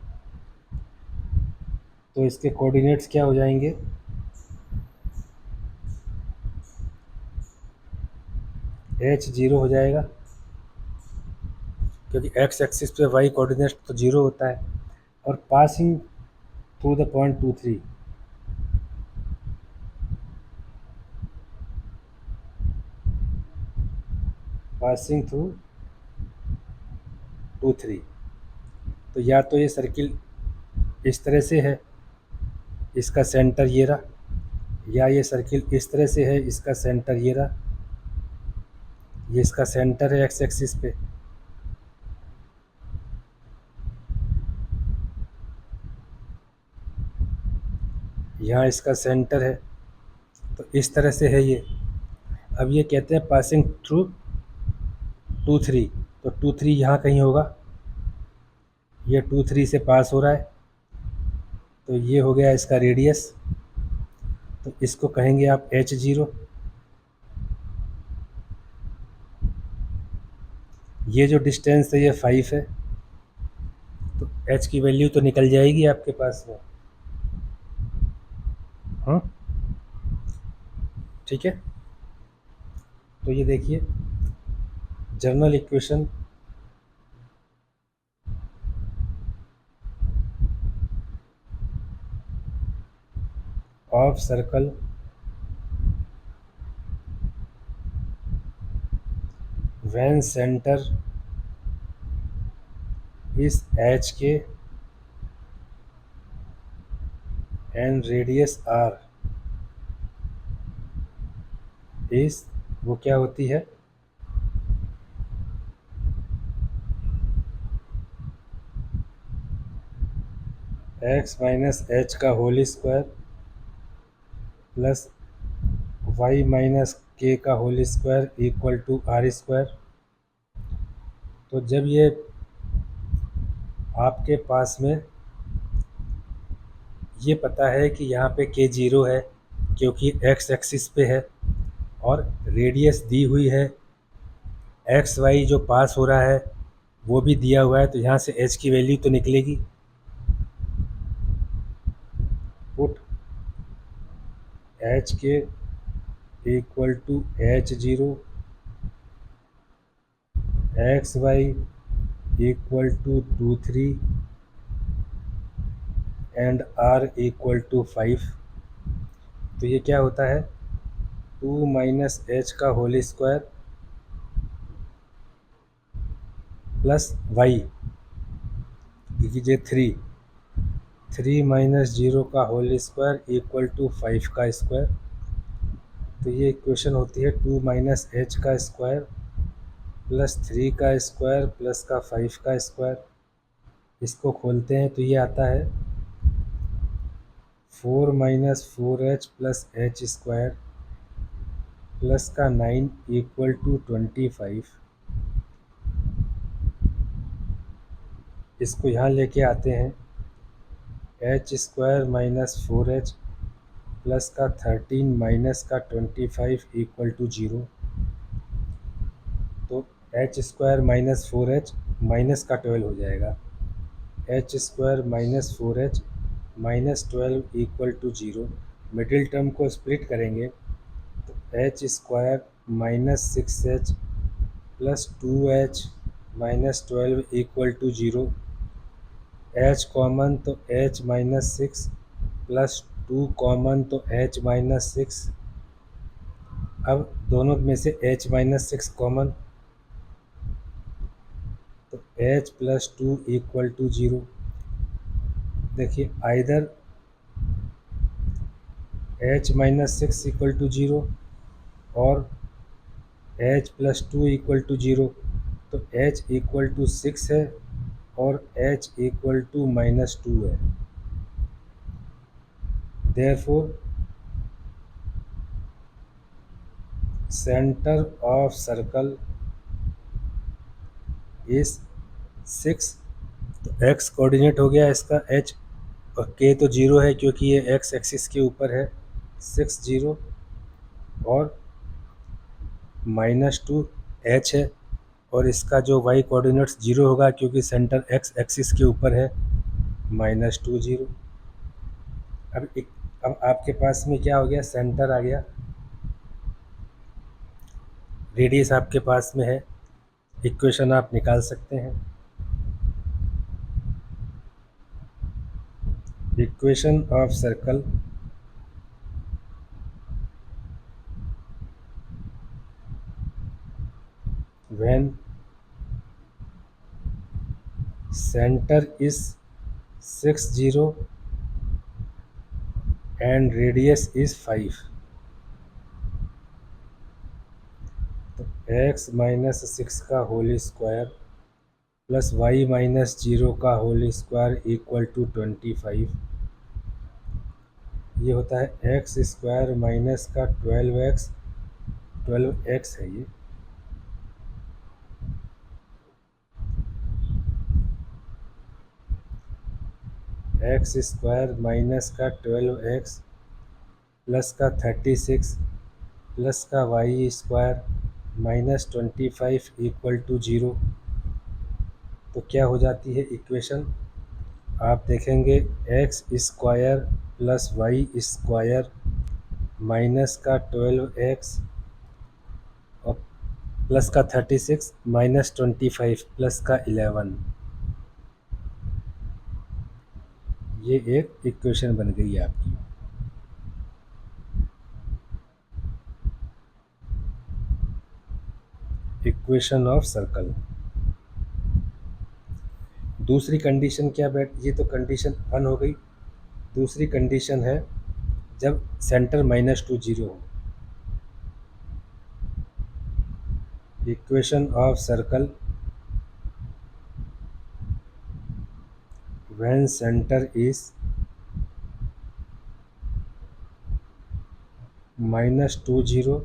तो इसके कोऑर्डिनेट्स क्या हो जाएंगे, h 0 हो जाएगा, क्योंकि x एक्सिस पे y कोऑर्डिनेट तो 0 होता है। और passing through the point 2 3, passing through 2 3, तो या तो ये सर्किल इस तरह से है, इसका सेंटर ये रहा, या ये सर्किल इस तरह से है, इसका सेंटर ये रहा, ये इसका सेंटर है एक्स एक्सिस पे। यहाँ इसका सेंटर है, तो इस तरह से है ये। अब ये कहते हैं पासिंग थ्रू 2 3, तो 2 3 यहाँ कहीं होगा, ये 2 3 से पास हो रहा है, तो ये हो गया इसका रेडियस। तो इसको कहेंगे आप h 0। ये जो डिस्टेंस है ये 5 है, तो h की वैल्यू तो निकल जाएगी आपके पास में। हाँ ठीक है। तो ये देखिए general equation of circle when centre is HK and radius R इस वो क्या होती है, x माइनस h का whole square plus y minus k का whole square equal to R square. तो जब ये आपके पास में ये पता है कि यहाँ पे k 0 है क्योंकि x एक्सिस पे है, और रेडियस दी हुई है, एक्स वाई जो पास हो रहा है वो भी दिया हुआ है, तो यहाँ से h की वैल्यू तो निकलेगी। Put h k equal to h 0, x y equal to 2 3 and r equal to 5। तो ये क्या होता है, 2 माइनस h का होल स्क्वायर प्लस y लीजिए 3 माइनस 0 का होल स्क्वायर इक्वल टू 5 का स्क्वायर। तो ये इक्वेशन होती है 2 माइनस h का स्क्वायर प्लस 3 का स्क्वायर प्लस का 5 का स्क्वायर। इसको खोलते हैं तो ये आता है 4 minus 4h plus h square plus का 9 इक्वल टू 25। इसको यहाँ लेके आते हैं, h square minus 4h plus का 13 माइनस का 25 इक्वल टू 0। तो h square minus 4h minus का 12 हो जाएगा, h square minus 4h minus 12 equal to 0। Middle term को स्प्लिट करेंगे तो h square minus 6h plus 2h -12 equal to 0, h common तो h-6 प्लस 2 कॉमन तो h-6। अब दोनों में से h-6 कॉमन तो h प्लस 2 इक्वल टू 0। देखिए आइदर h-6 इक्वल टू 0 और h प्लस 2 इक्वल टू 0, तो h इक्वल टू 6 है और h इक्वल टू -2 है। Therefore centre of circle is 6। तो x कोऑर्डिनेट हो गया इसका h, और k तो 0 है क्योंकि ये x एक्सिस के ऊपर है, 6 0 और -2 h है, और इसका जो y कोऑर्डिनेट्स 0 होगा क्योंकि सेंटर x एक्सिस के ऊपर है, -2 0। अब आपके पास में क्या हो गया, सेंटर आ गया, रेडियस आपके पास में है, इक्वेशन आप निकाल सकते हैं। Equation of circle when centre is 6 0 and radius is 5। तो x-6 का होल स्क्वायर प्लस y-0 का होल स्क्वायर इक्वल टू 25। ये होता है एक्स स्क्वायर माइनस का 12x है ये, एक्स स्क्वायर माइनस का 12x प्लस का 36 प्लस का वाई स्क्वायर -25 इक्वल टू 0। तो क्या हो जाती है इक्वेशन, आप देखेंगे x square plus y square minus का 12x और प्लस का 36 -25 प्लस का 11, ये एक इक्वेशन बन गई है आपकी। Equation of circle. दूसरी कंडीशन क्या बैठ, ये तो कंडीशन 1 हो गई। दूसरी कंडीशन है जब सेंटर -2 0 हो। Equation of circle when centre is -2 0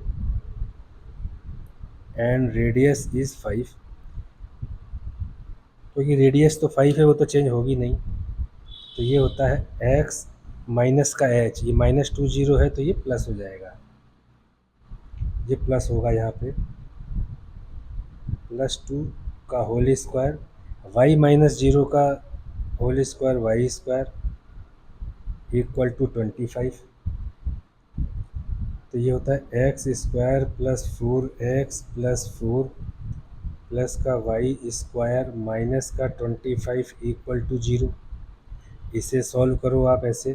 and radius is 5। क्योंकि रेडियस तो 5 है, वो तो चेंज होगी नहीं, तो ये होता है x माइनस का h, ये -2 0 है तो ये प्लस हो जाएगा, ये प्लस होगा यहाँ पे, +2 का होल स्क्वायर, y-0 का whole square y square equal to 25। तो ये होता है x square plus 4x plus 4 प्लस का वाई स्क्वायर माइनस का 25 इक्वल टू 0। इसे सॉल्व करो आप ऐसे,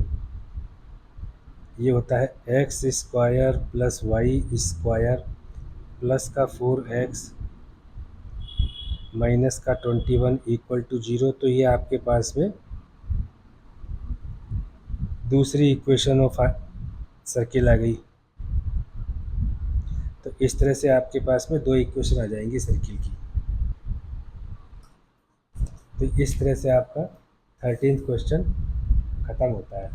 ये होता है x square plus y square plus का 4x माइनस का 21 इक्वल टू 0। तो ये आपके पास में दूसरी इक्वेशन ऑफ सर्किल आ गई। तो इस तरह से आपके पास में 2 इक्वेशन आ जाएंगी सर्किल की। तो इस तरह से आपका 13th क्वेश्चन ख़त्म होता है।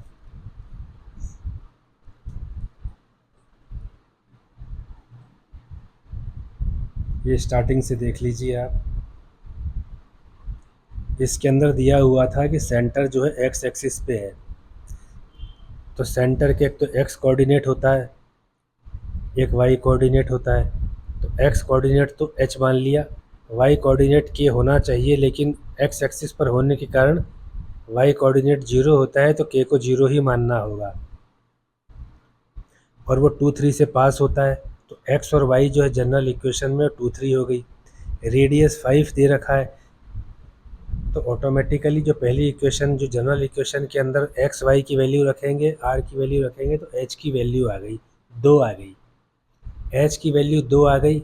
ये स्टार्टिंग से देख लीजिए आप। इसके अंदर दिया हुआ था कि सेंटर जो है एक्स एक्सिस पे है, तो सेंटर के एक तो एक्स कोऑर्डिनेट होता है, एक वाई कोऑर्डिनेट होता है। तो एक्स कोऑर्डिनेट तो एच मान लिया, वाई कोऑर्डिनेट के होना चाहिए, लेकिन एक्स एक्सिस पर होने के कारण वाई कोऑर्डिनेट 0 होता है, तो के को 0 ही मानना होगा, और वो 2 3 से पास होता है। तो एक्स और वाई जो है जनरल इक्वेशन में 2 3 हो गई। रेडियस 5 दे रखा है, तो ऑटोमेटिकली जो पहली इक्वेशन, जो जनरल इक्वेशन के अंदर एक्स वाई की वैल्यू रखेंगे, आर की वैल्यू रखेंगे, तो एच की वैल्यू आ गई 2 आ गई, एच की वैल्यू 2 आ गई,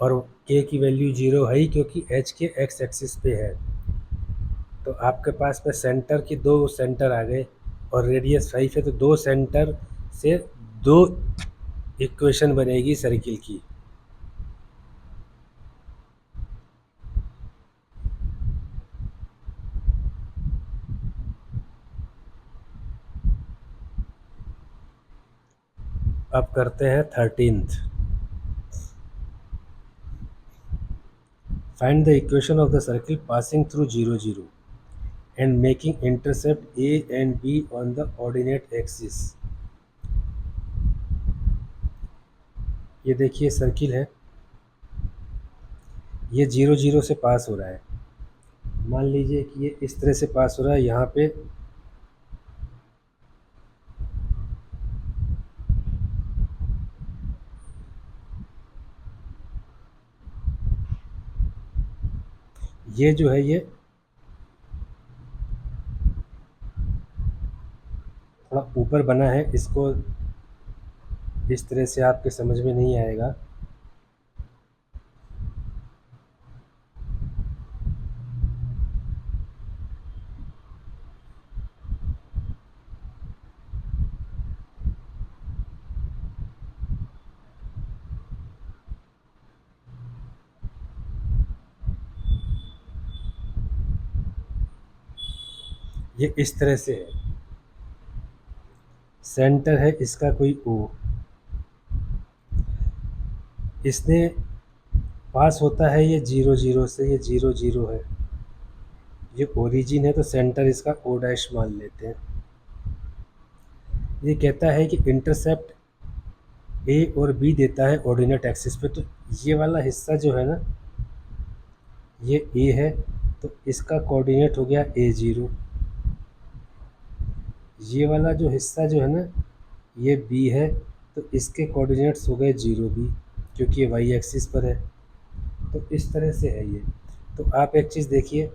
और के की वैल्यू 0 है ही, क्योंकि एच के एक्स एक्सिस पे है। तो आपके पास में सेंटर की 2 सेंटर आ गए, और रेडियस 5 है, तो 2 सेंटर से 2 इक्वेशन बनेगी सर्किल की। अब करते हैं 13th। Find the equation of the circle passing through 0 0 and making intercept A and be on the ordinate axis. ये देखिए सर्किल है, ये 0 0 से पास हो रहा है। मान लीजिए कि ये इस तरह से पास हो रहा है, यहाँ पे ये जो है ये थोड़ा ऊपर बना है, इसको इस तरह से आपके समझ में नहीं आएगा। ये इस तरह से है, सेंटर है इसका कोई ओ, इसने पास होता है ये 0 0 से, ये 0 0 है, ये ओरिजिन है, तो सेंटर इसका ओ डैश मान लेते हैं। ये कहता है कि इंटरसेप्ट ए और बी देता है ऑर्डिनेट एक्सिस पे, तो ये वाला हिस्सा जो है ना, ये ए है, तो इसका कोऑर्डिनेट हो गया A0। ये वाला जो हिस्सा जो है ना, ये बी है, तो इसके कोऑर्डिनेट्स हो गए 0 बी, क्योंकि ये वाई एक्सिस पर है। तो इस तरह से है ये। तो आप एक चीज़ देखिए,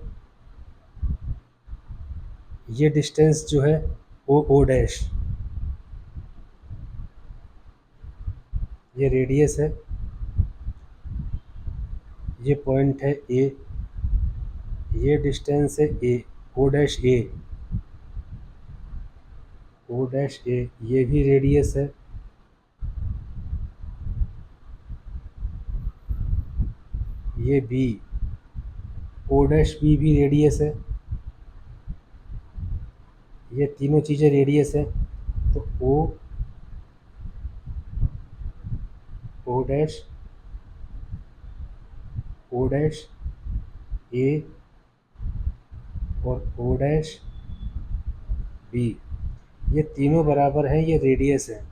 ये डिस्टेंस जो है ओ डैश, ये रेडियस है, ये पॉइंट है ए, ये डिस्टेंस है ए, ओ डैश ए, ओ डैश ए, ये भी रेडियस है, ये बी, ओ डैश बी भी रेडियस है, ये तीनों चीज़ें रेडियस है। तो ओ डैश, ओ डैश ए और ओ डैश बी, ये तीनों बराबर हैं, ये रेडियस है।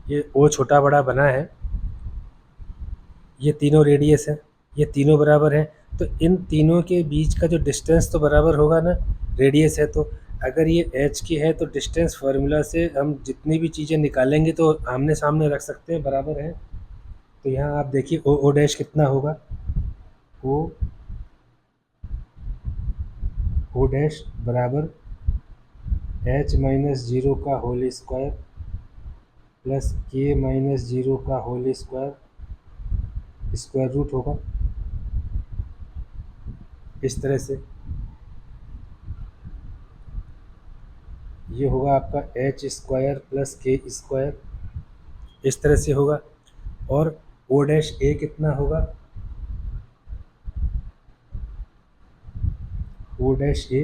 ये ओ छोटा बड़ा बना है, ये तीनों रेडियस है, ये तीनों बराबर हैं, तो इन तीनों के बीच का जो डिस्टेंस तो बराबर होगा ना, रेडियस है तो। अगर ये एच की है तो डिस्टेंस फार्मूला से हम जितनी भी चीज़ें निकालेंगे तो आमने सामने रख सकते हैं, बराबर है। तो यहाँ आप देखिए ओ डैश कितना होगा, ओ ओ डैश बराबर एच माइनस जीरो का होल स्क्वायर प्लस के माइनस जीरो का होल स्क्वायर, स्क्वायर रूट होगा इस तरह से। ये होगा आपका एच स्क्वायर प्लस के स्क्वायर, इस तरह से होगा। और ओ डैश ए कितना होगा, o dash a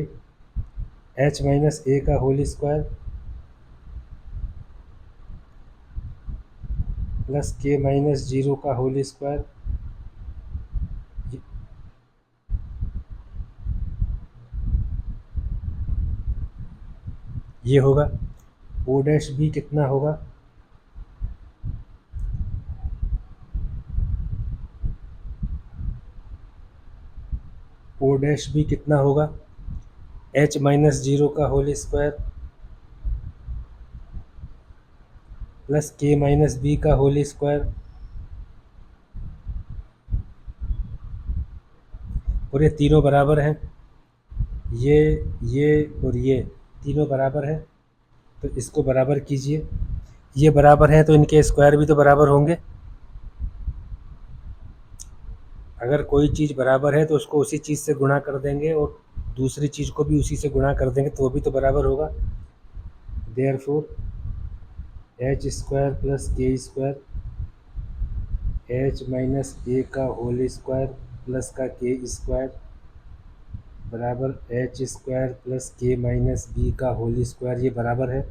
h minus a का होल स्क्वायर प्लस के माइनस जीरो का होल स्क्वायर, ये होगा। ओ डैश बी कितना होगा, ओ डैश बी कितना होगा, एच माइनस जीरो का होल स्क्वायर प्लस के माइनस बी का होल स्क्वायर, और ये तीनों बराबर हैं, ये और ये तीनों बराबर हैं, तो इसको बराबर कीजिए। ये बराबर हैं तो इनके स्क्वायर भी तो बराबर होंगे। अगर कोई चीज़ बराबर है तो उसको उसी चीज़ से गुणा कर देंगे और दूसरी चीज़ को भी उसी से गुणा कर देंगे तो वो भी तो बराबर होगा। देयरफॉर एच स्क्वायर प्लस के स्क्वायर एच माइनस ए का होल स्क्वायर प्लस का के स्क्वायर बराबर एच स्क्वायर प्लस के माइनस बी का होल स्क्वायर, ये बराबर है।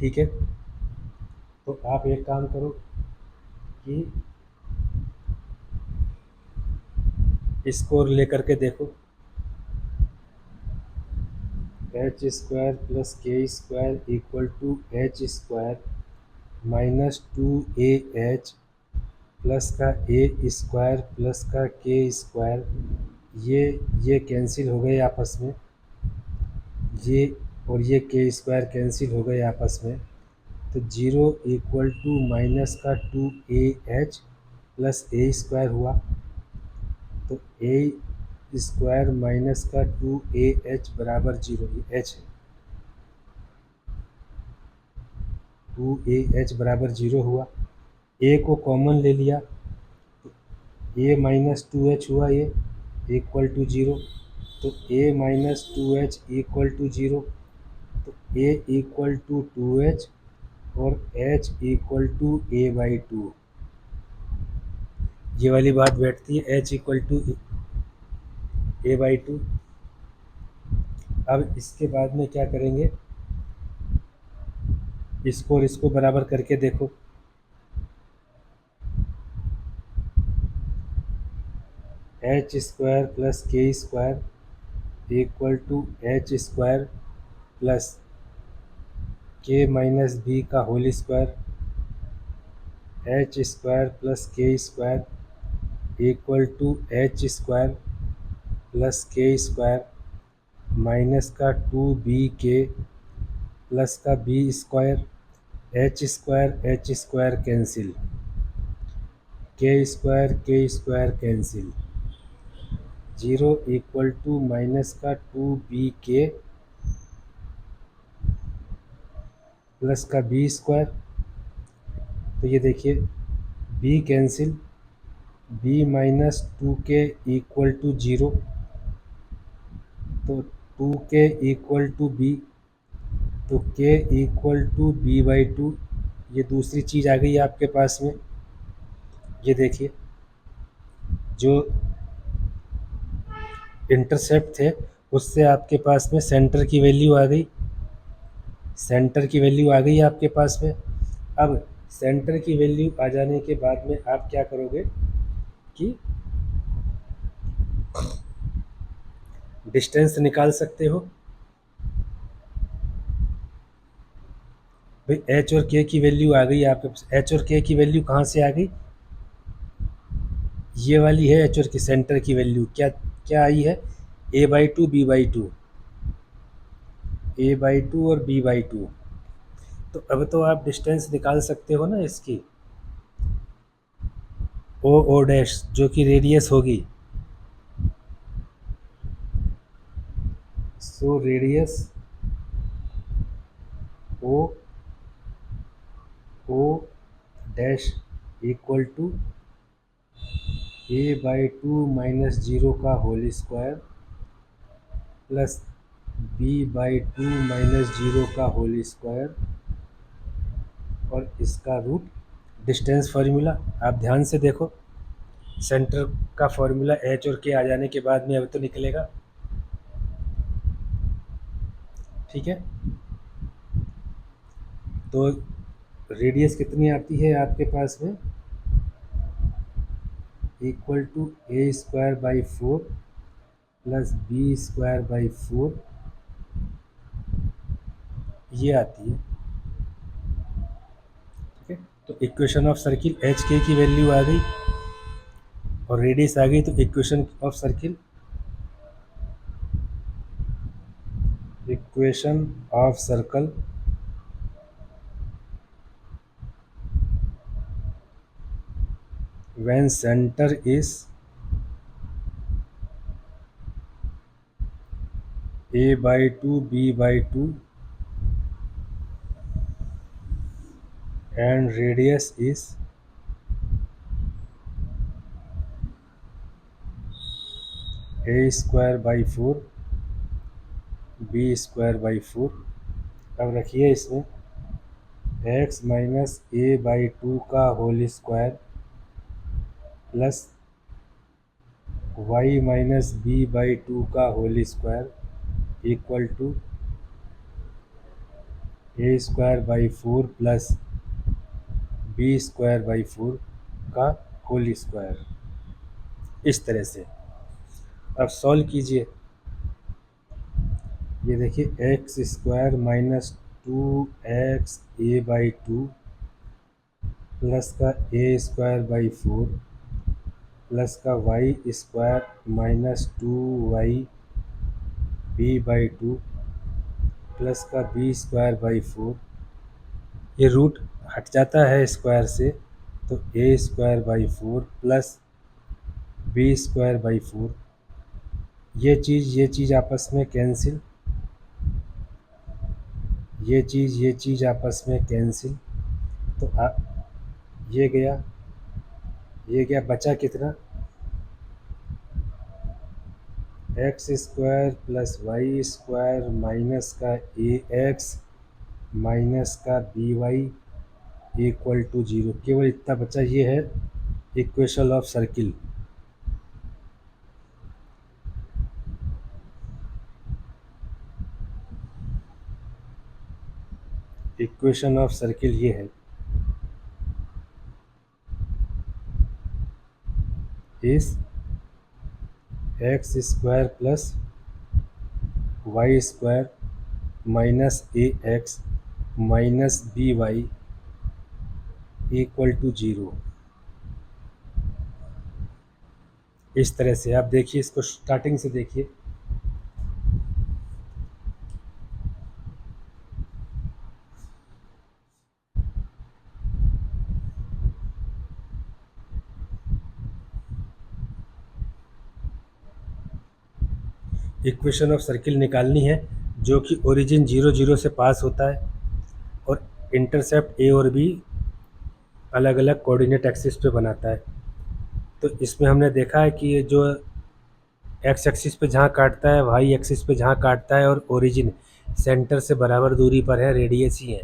ठीक है, तो आप एक काम करो कि इसको लेकर के देखो, एच स्क्वायर प्लस के square equal to H square minus 2AH plus का ए स्क्वायर प्लस का के स्क्वायर, ये कैंसिल हो गए आपस में, ये और ये के स्क्वायर कैंसिल हो गए आपस में, तो 0 इक्वल टू माइनस का 2AH प्लस ए स्क्वायर हुआ, तो ए स्क्वायर माइनस का 2AH बराबर 0, ये एच है, 2AH बराबर 0 हुआ। ए को कॉमन ले लिया, ए माइनस 2H हुआ, ये इक्वल टू 0, तो ए माइनस 2H इक्वल टू 0, तो ए इक्वल टू 2H और H इक्वल टू A/2, ये वाली बात बैठती है, H इक्वल टू A/2। अब इसके बाद में क्या करेंगे, इसको और इसको बराबर करके देखो, एच स्क्वायर प्लस के square equal to H square plus के माइनस बी का whole square, H square plus के square equal to H square plus के स्क्वायर माइनस का 2BK प्लस का B square, H square cancel, K square cancel, 0 equal to minus का 2BK plus का B square, तो ये देखिए B cancel, B minus 2K equal to 0, तो 2K equal to be, तो K इक्वल टू B/2, ये दूसरी चीज़ आ गई आपके पास में। ये देखिए जो इंटरसेप्ट थे उससे आपके पास में सेंटर की वैल्यू आ गई, सेंटर की वैल्यू आ गई आपके पास में। अब सेंटर की वैल्यू आ जाने के बाद में आप क्या करोगे कि डिस्टेंस निकाल सकते हो। भाई एच और के की वैल्यू आ गई आपके पास, एच और के की वैल्यू कहाँ से आ गई, ये वाली है एच और के सेंटर की वैल्यू, क्या क्या आई है, A/2 B/2, A/2 और B/2। तो अब तो आप डिस्टेंस निकाल सकते हो ना इसकी, ओ डैश जो कि रेडियस होगी, so radius O O dash equal to A/2 minus 0 का whole square plus B/2 minus 0 का होल स्क्वायर और इसका रूट। डिस्टेंस फार्मूला आप ध्यान से देखो, सेंटर का फार्मूला एच और के आ जाने के बाद में अब तो निकलेगा। ठीक है, तो रेडियस कितनी आती है आपके पास में, equal to A²/4 plus B²/4, ये आती है। ठीक है, तो इक्वेशन ऑफ सर्किल एच के की वैल्यू आ गई और रेडियस आ गई, तो equation of circle, equation of circle when center is a/2 b/2 and radius is a²/4 b²/4। अब रखिए इसमें x माइनस a/2 का whole square plus y minus b/2 का whole square equal to a²/4 plus b²/4 का whole square. इस तरह से अब सॉल्व कीजिए। ये देखिए x² minus 2x a/2 plus का a²/4 प्लस का y² minus 2y b/2 plus का b²/4। ये रूट हट जाता है स्क्वायर से, तो a²/4 प्लस b²/4। ये चीज़ आपस में कैंसिल, ये चीज़ आपस में कैंसिल। तो ये गया बचा कितना, x² प्लस y² माइनस का ax माइनस का by इक्वल टू 0। केवल इतना बचा। ये है equation of circle. Equation of circle ये है, इस x² plus y² minus ax minus by equal to 0। इस तरह से आप देखिए, इसको स्टार्टिंग से देखिए। इक्वेशन ऑफ सर्किल निकालनी है, जो कि ओरिजिन 0 0 से पास होता है और इंटरसेप्ट ए और बी अलग अलग कोऑर्डिनेट एक्सिस पे बनाता है। तो इसमें हमने देखा है कि ये जो एक्स एक्सिस पे जहाँ काटता है, वाई एक्सिस पे जहाँ काटता है, और ओरिजिन सेंटर से बराबर दूरी पर है, रेडियस ही है।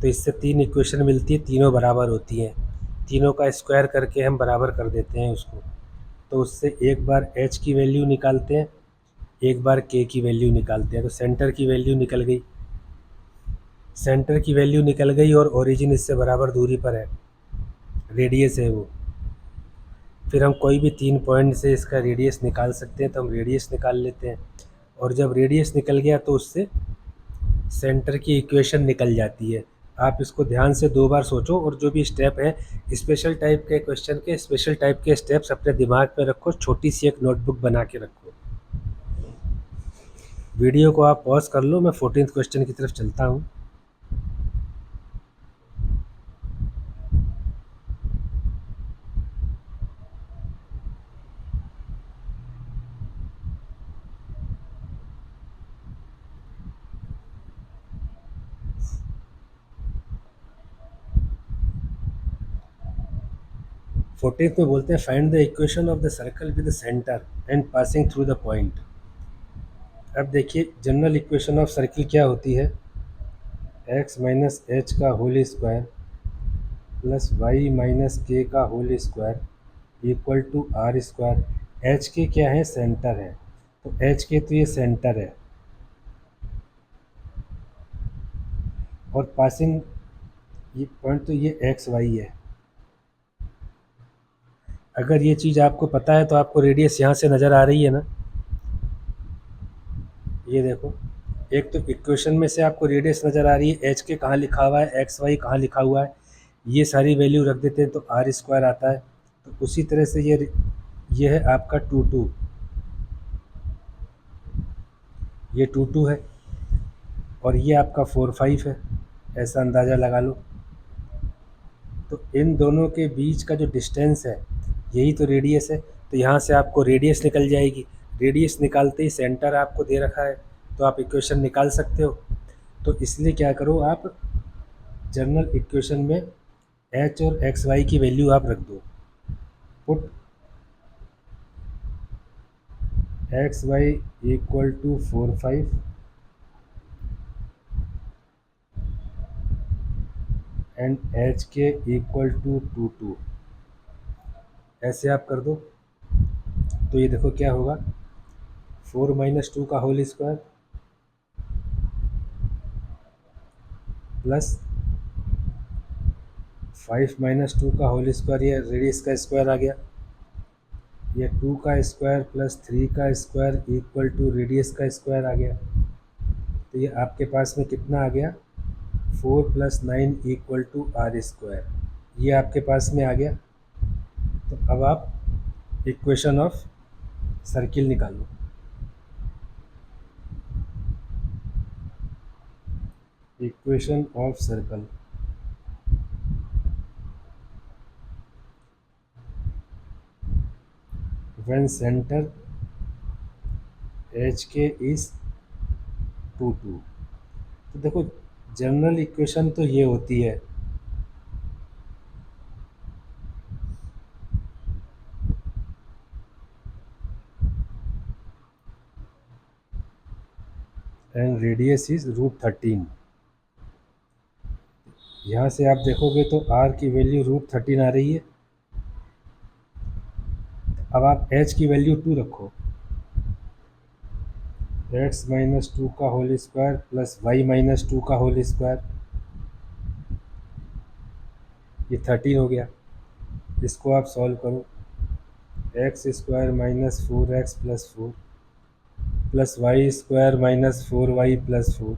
तो इससे 3 इक्वेशन मिलती है, तीनों बराबर होती हैं। तीनों का स्क्वायर करके हम बराबर कर देते हैं उसको। तो उससे एक बार h की वैल्यू निकालते हैं, एक बार k की वैल्यू निकालते हैं। तो सेंटर की वैल्यू निकल गई, सेंटर की वैल्यू निकल गई और ओरिजिन इससे बराबर दूरी पर है, रेडियस है वो। फिर हम कोई भी 3 पॉइंट से इसका रेडियस निकाल सकते हैं, तो हम रेडियस निकाल लेते हैं। और जब रेडियस निकल गया तो उससे सेंटर की इक्वेशन निकल जाती है। आप इसको ध्यान से 2 बार सोचो, और जो भी स्टेप है स्पेशल टाइप के क्वेश्चन के, स्पेशल टाइप के स्टेप्स अपने दिमाग में रखो, छोटी सी एक नोटबुक बना के रखो। वीडियो को आप पॉज कर लो, मैं 14th क्वेश्चन की तरफ चलता हूँ। फोर्टीन्थ में बोलते हैं find the equation of the circle with the centre and passing through the point. अब देखिए जनरल इक्वेशन ऑफ सर्किल क्या होती है, x माइनस एच का whole square plus Y minus k का whole square equal to r square. H k क्या है, centre है, तो एच के तो ये सेंटर है, और पासिंग ये पॉइंट तो ये एक्स वाई है। अगर ये चीज़ आपको पता है तो आपको रेडियस यहाँ से नज़र आ रही है ना, ये देखो। एक तो इक्वेशन में से आपको रेडियस नज़र आ रही है, एच के कहाँ लिखा हुआ है, एक्स वाई कहाँ लिखा हुआ है, ये सारी वैल्यू रख देते हैं तो आर स्क्वायर आता है। तो उसी तरह से ये है आपका 2 ये 2 है, और ये आपका 4 5 है, ऐसा अंदाज़ा लगा लो। तो इन दोनों के बीच का जो डिस्टेंस है, यही तो रेडियस है। तो यहाँ से आपको रेडियस निकल जाएगी। रेडियस निकालते ही सेंटर आपको दे रखा है, तो आप इक्वेशन निकाल सकते हो। तो इसलिए क्या करो, आप जनरल इक्वेशन में एच और एक्स वाई की वैल्यू आप रख दो। Put x y equal to 4 5 and h k equal to 2 2, ऐसे आप कर दो। तो ये देखो क्या होगा, 4 - 2 का होल स्क्वायर प्लस 5 - 2 का होल स्क्वायर, ये रेडियस का स्क्वायर आ गया। ये 2 का स्क्वायर प्लस 3 का स्क्वायर इक्वल टू रेडियस का स्क्वायर आ गया। तो ये आपके पास में कितना आ गया, 4 + 9 इक्वल टू आर स्क्वायर, ये आपके पास में आ गया। तो अब आप इक्वेशन ऑफ सर्किल निकालो। Equation of circle, when centre h k is 2 2। तो देखो जनरल इक्वेशन तो ये होती है, एंड रेडियस इज √13। यहाँ से आप देखोगे तो आर की वैल्यू √13 आ रही है। अब आप एच की वैल्यू 2 रखो, x - 2 का होल स्क्वायर प्लस y - 2 का होल स्क्वायर, ये 13 हो गया। इसको आप सॉल्व करो, x² - 4x + 4 plus y² - 4y + 4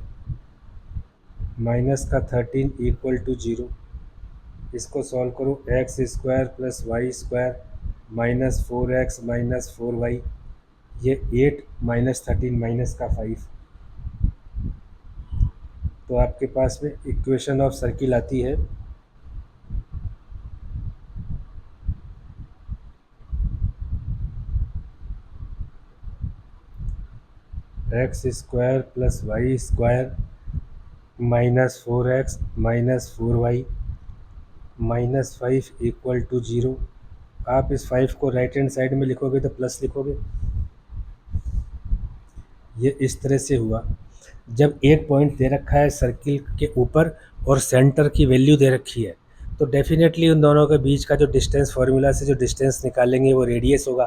minus का 13 इक्वल टू 0। इसको सॉल्व करो, x² + y² - 4x - 4y, ये 8 - 13 माइनस का 5। तो आपके पास में इक्वेशन ऑफ सर्किल आती है x² + y² - 4x - 4y -5 equal to 0। आप इस 5 को राइट हैंड साइड में लिखोगे तो प्लस लिखोगे। ये इस तरह से हुआ। जब एक पॉइंट दे रखा है सर्किल के ऊपर और सेंटर की वैल्यू दे रखी है, तो डेफिनेटली उन दोनों के बीच का जो डिस्टेंस, फार्मूला से जो डिस्टेंस निकालेंगे वो रेडियस होगा।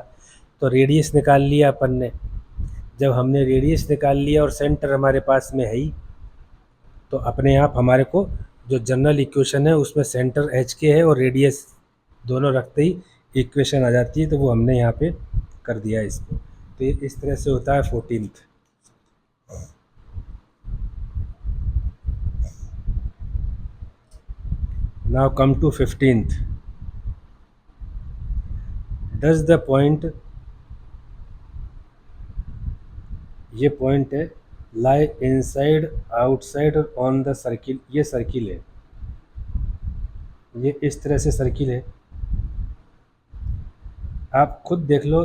तो रेडियस निकाल लिया अपन ने। जब हमने रेडियस निकाल लिया और सेंटर हमारे पास में है ही, तो अपने आप हमारे को जो जनरल इक्वेशन है उसमें सेंटर एच के है और रेडियस दोनों रखते ही इक्वेशन आ जाती है। तो वो हमने यहाँ पे कर दिया इसको। तो ये इस तरह से होता है 14th। Now come to 15th। Does the point, ये पॉइंट है, लाई इनसाइड, आउटसाइड और ऑन द सर्किल। ये सर्किल है, ये इस तरह से सर्किल है। आप खुद देख लो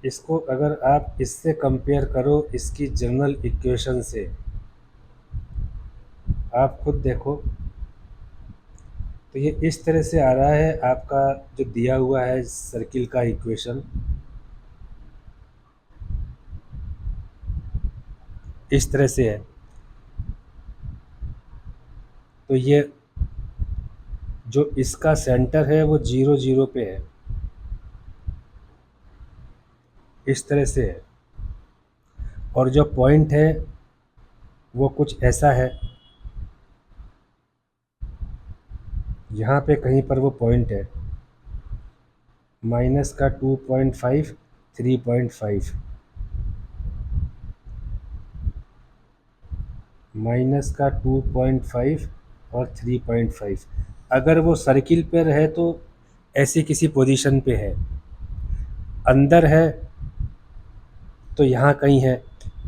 इसको, अगर आप इससे कंपेयर करो इसकी जनरल इक्वेशन से, आप खुद देखो तो ये इस तरह से आ रहा है आपका जो दिया हुआ है सर्किल का इक्वेशन, इस तरह से है। तो ये जो इसका सेंटर है वो 0 0 पे है, इस तरह से है। और जो पॉइंट है वो कुछ ऐसा है, यहाँ पे कहीं पर वो पॉइंट है, माइनस का 2.5 3.5, माइनस का 2.5 और 3.5। अगर वो सर्किल पे रहे तो ऐसी किसी पोजीशन पे है, अंदर है तो यहाँ कहीं है,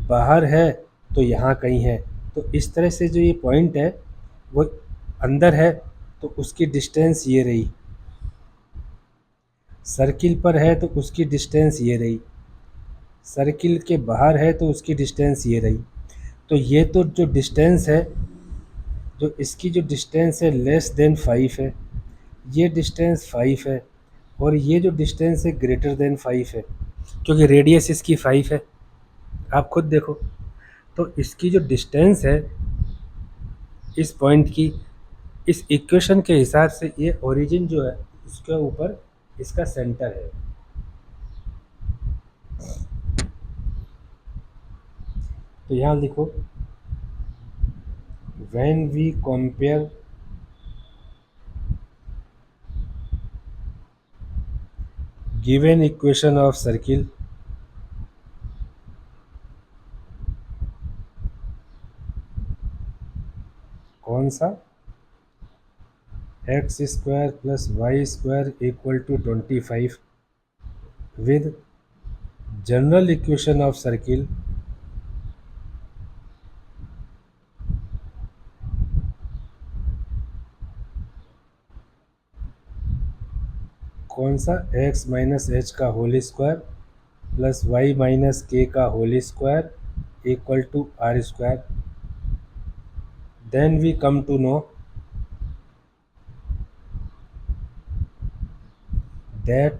बाहर है तो यहाँ कहीं है। तो इस तरह से जो ये पॉइंट है वो अंदर है तो उसकी डिस्टेंस ये रही, सर्किल पर है तो उसकी डिस्टेंस ये रही। सर्किल के बाहर है तो उसकी डिस्टेंस ये रही। तो ये तो जो डिस्टेंस है, जो इसकी जो डिस्टेंस है लेस देन 5 है, ये डिस्टेंस 5 है, और ये जो डिस्टेंस है ग्रेटर देन 5 है, क्योंकि रेडियस इसकी 5 है। आप खुद देखो, तो इसकी जो डिस्टेंस है इस पॉइंट की, इस इक्वेशन के हिसाब से ये ओरिजिन जो है उसके ऊपर इसका सेंटर है। तो यहाँ लिखो, when we compare given equation of circle, कौन सा, x square plus y square equal to 25 with general equation of circle कौन सा, एक्स माइनस एच का whole square plus Y minus k का whole square equal to r square, then we come to know that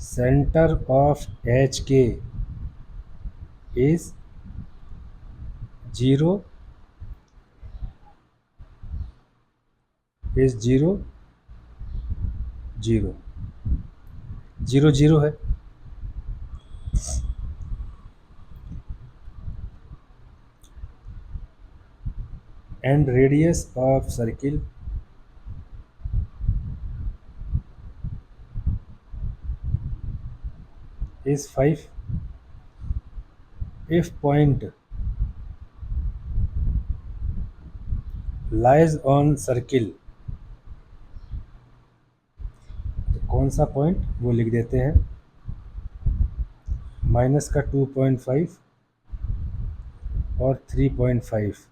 center of HK is 0 is 0 0 0 0 है। and radius of circle is 5 if point lies on circle। तो कौन सा point वो लिख देते हैं, minus का 2.5 और 3.5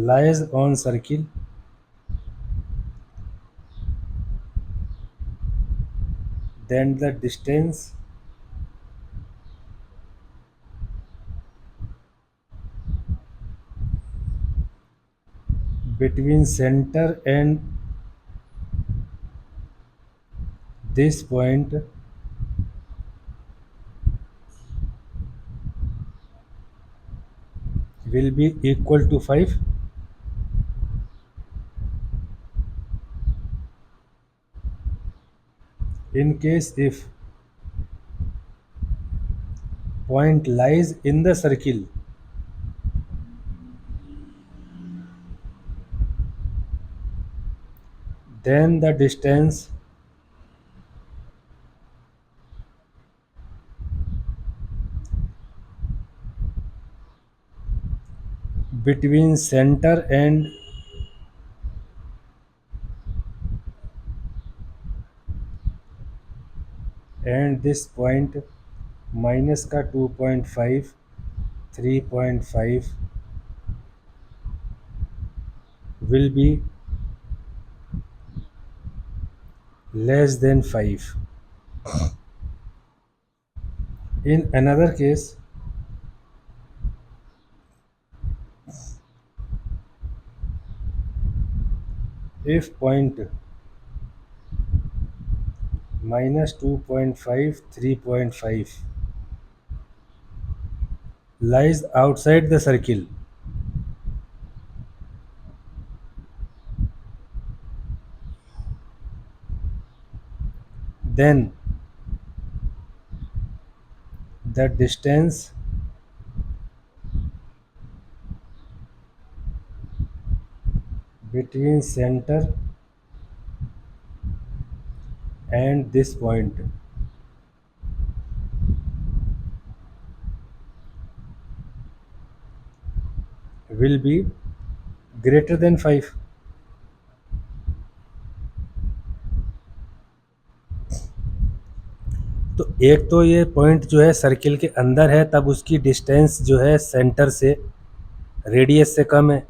lies on circle, then the distance between center and this point will be equal to 5 in case if point lies in the circle, then the distance between center and this point, minus का 2.5 3.5 will be less than 5। in another case, if point minus 2.5 3.5 lies outside the circle, then the distance between center and this point will be greater than 5। तो एक तो ये point जो है circle के अंदर है, तब उसकी डिस्टेंस जो है सेंटर से रेडियस से कम है।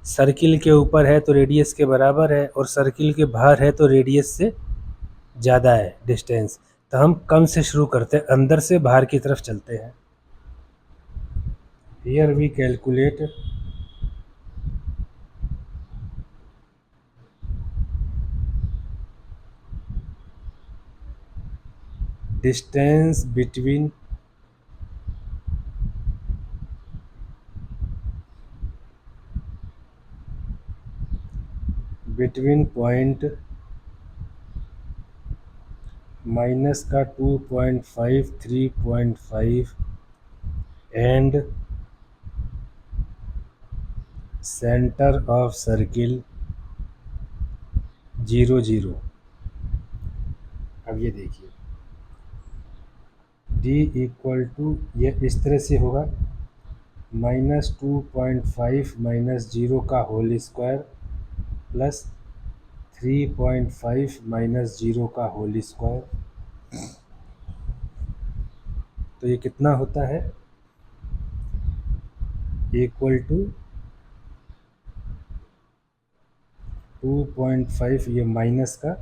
सर्किल के ऊपर है तो रेडियस के बराबर है, और सर्किल के बाहर है तो रेडियस से ज़्यादा है डिस्टेंस। तो हम कम से शुरू करते हैं, अंदर से बाहर की तरफ चलते हैं। Here we calculate distance between point minus का 2.5, 3.5 एंड सेंटर ऑफ सर्किल 0, 0। अब ये देखिए d इक्वल टू, ये इस तरह से होगा, -2.5 माइनस 0 का होल स्क्वायर प्लस 3.5 माइनस 0 का होल स्क्वायर। तो ये कितना होता है, इक्वल टू 2.5 ये माइनस का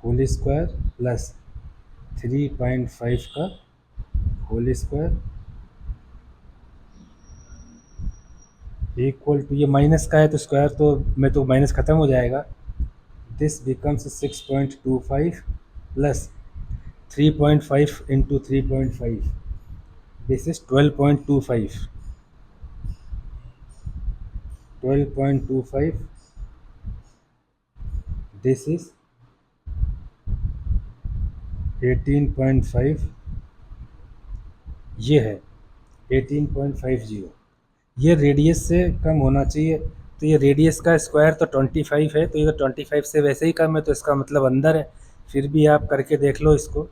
होल स्क्वायर प्लस 3.5 का होल स्क्वायर इक्वल टू, ये माइनस का है तो स्क्वायर तो में तो माइनस ख़त्म हो जाएगा। This becomes 6.25 plus 3.5 into 3.5, this is 12.25, 12.25, this is 18.5, ये है 18.50। ये रेडियस से कम होना चाहिए, तो ये रेडियस का स्क्वायर तो 25 है, तो ये तो 25 से वैसे ही कम है, तो इसका मतलब अंदर है। फिर भी आप करके देख लो इसको,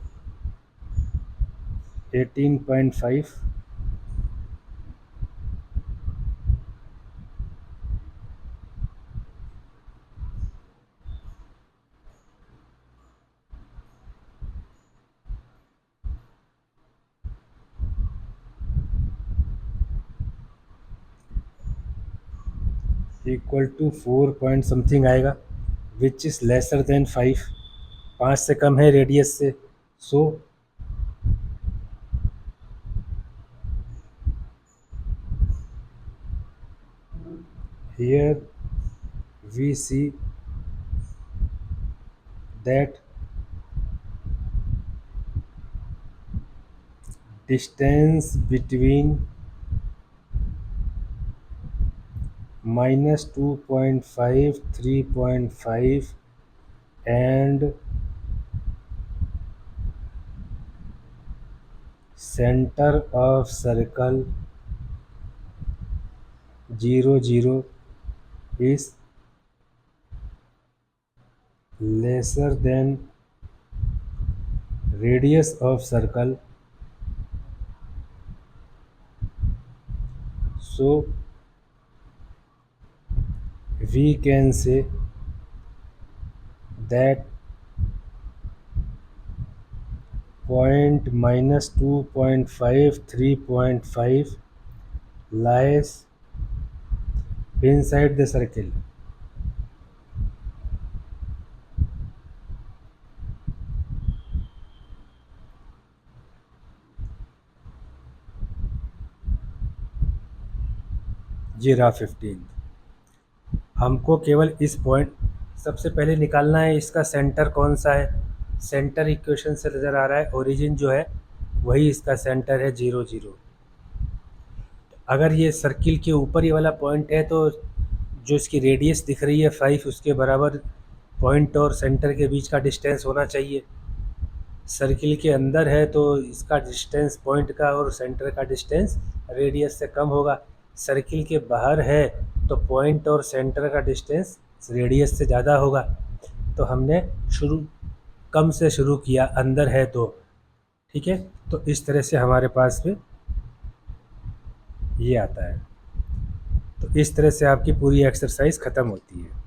18.5 इक्वल टू 4 पॉइंट समथिंग आएगा, विच इज़ लेसर देन 5, 5 से कम है रेडियस से। So here we see that distance between -2.5, 3.5 and center of circle 0, 0 is lesser than radius of circle. So we can say that point -2.5, 3.5 lies inside the circle. ये रहा 15। हमको केवल इस point सबसे पहले निकालना है, इसका सेंटर कौन सा है। सेंटर इक्वेशन से नज़र आ रहा है, ओरिजिन जो है वही इसका सेंटर है 0, 0। अगर ये सर्किल के ऊपर ही वाला पॉइंट है तो जो इसकी रेडियस दिख रही है 5, उसके बराबर पॉइंट और सेंटर के बीच का डिस्टेंस होना चाहिए। सर्किल के अंदर है तो इसका डिस्टेंस पॉइंट का और सेंटर का डिस्टेंस रेडियस से कम होगा। सर्किल के बाहर है तो पॉइंट और सेंटर का डिस्टेंस रेडियस से ज़्यादा होगा। तो हमने कम से शुरू किया, अंदर है तो ठीक है। तो इस तरह से हमारे पास में ये आता है। तो इस तरह से आपकी पूरी एक्सरसाइज ख़त्म होती है।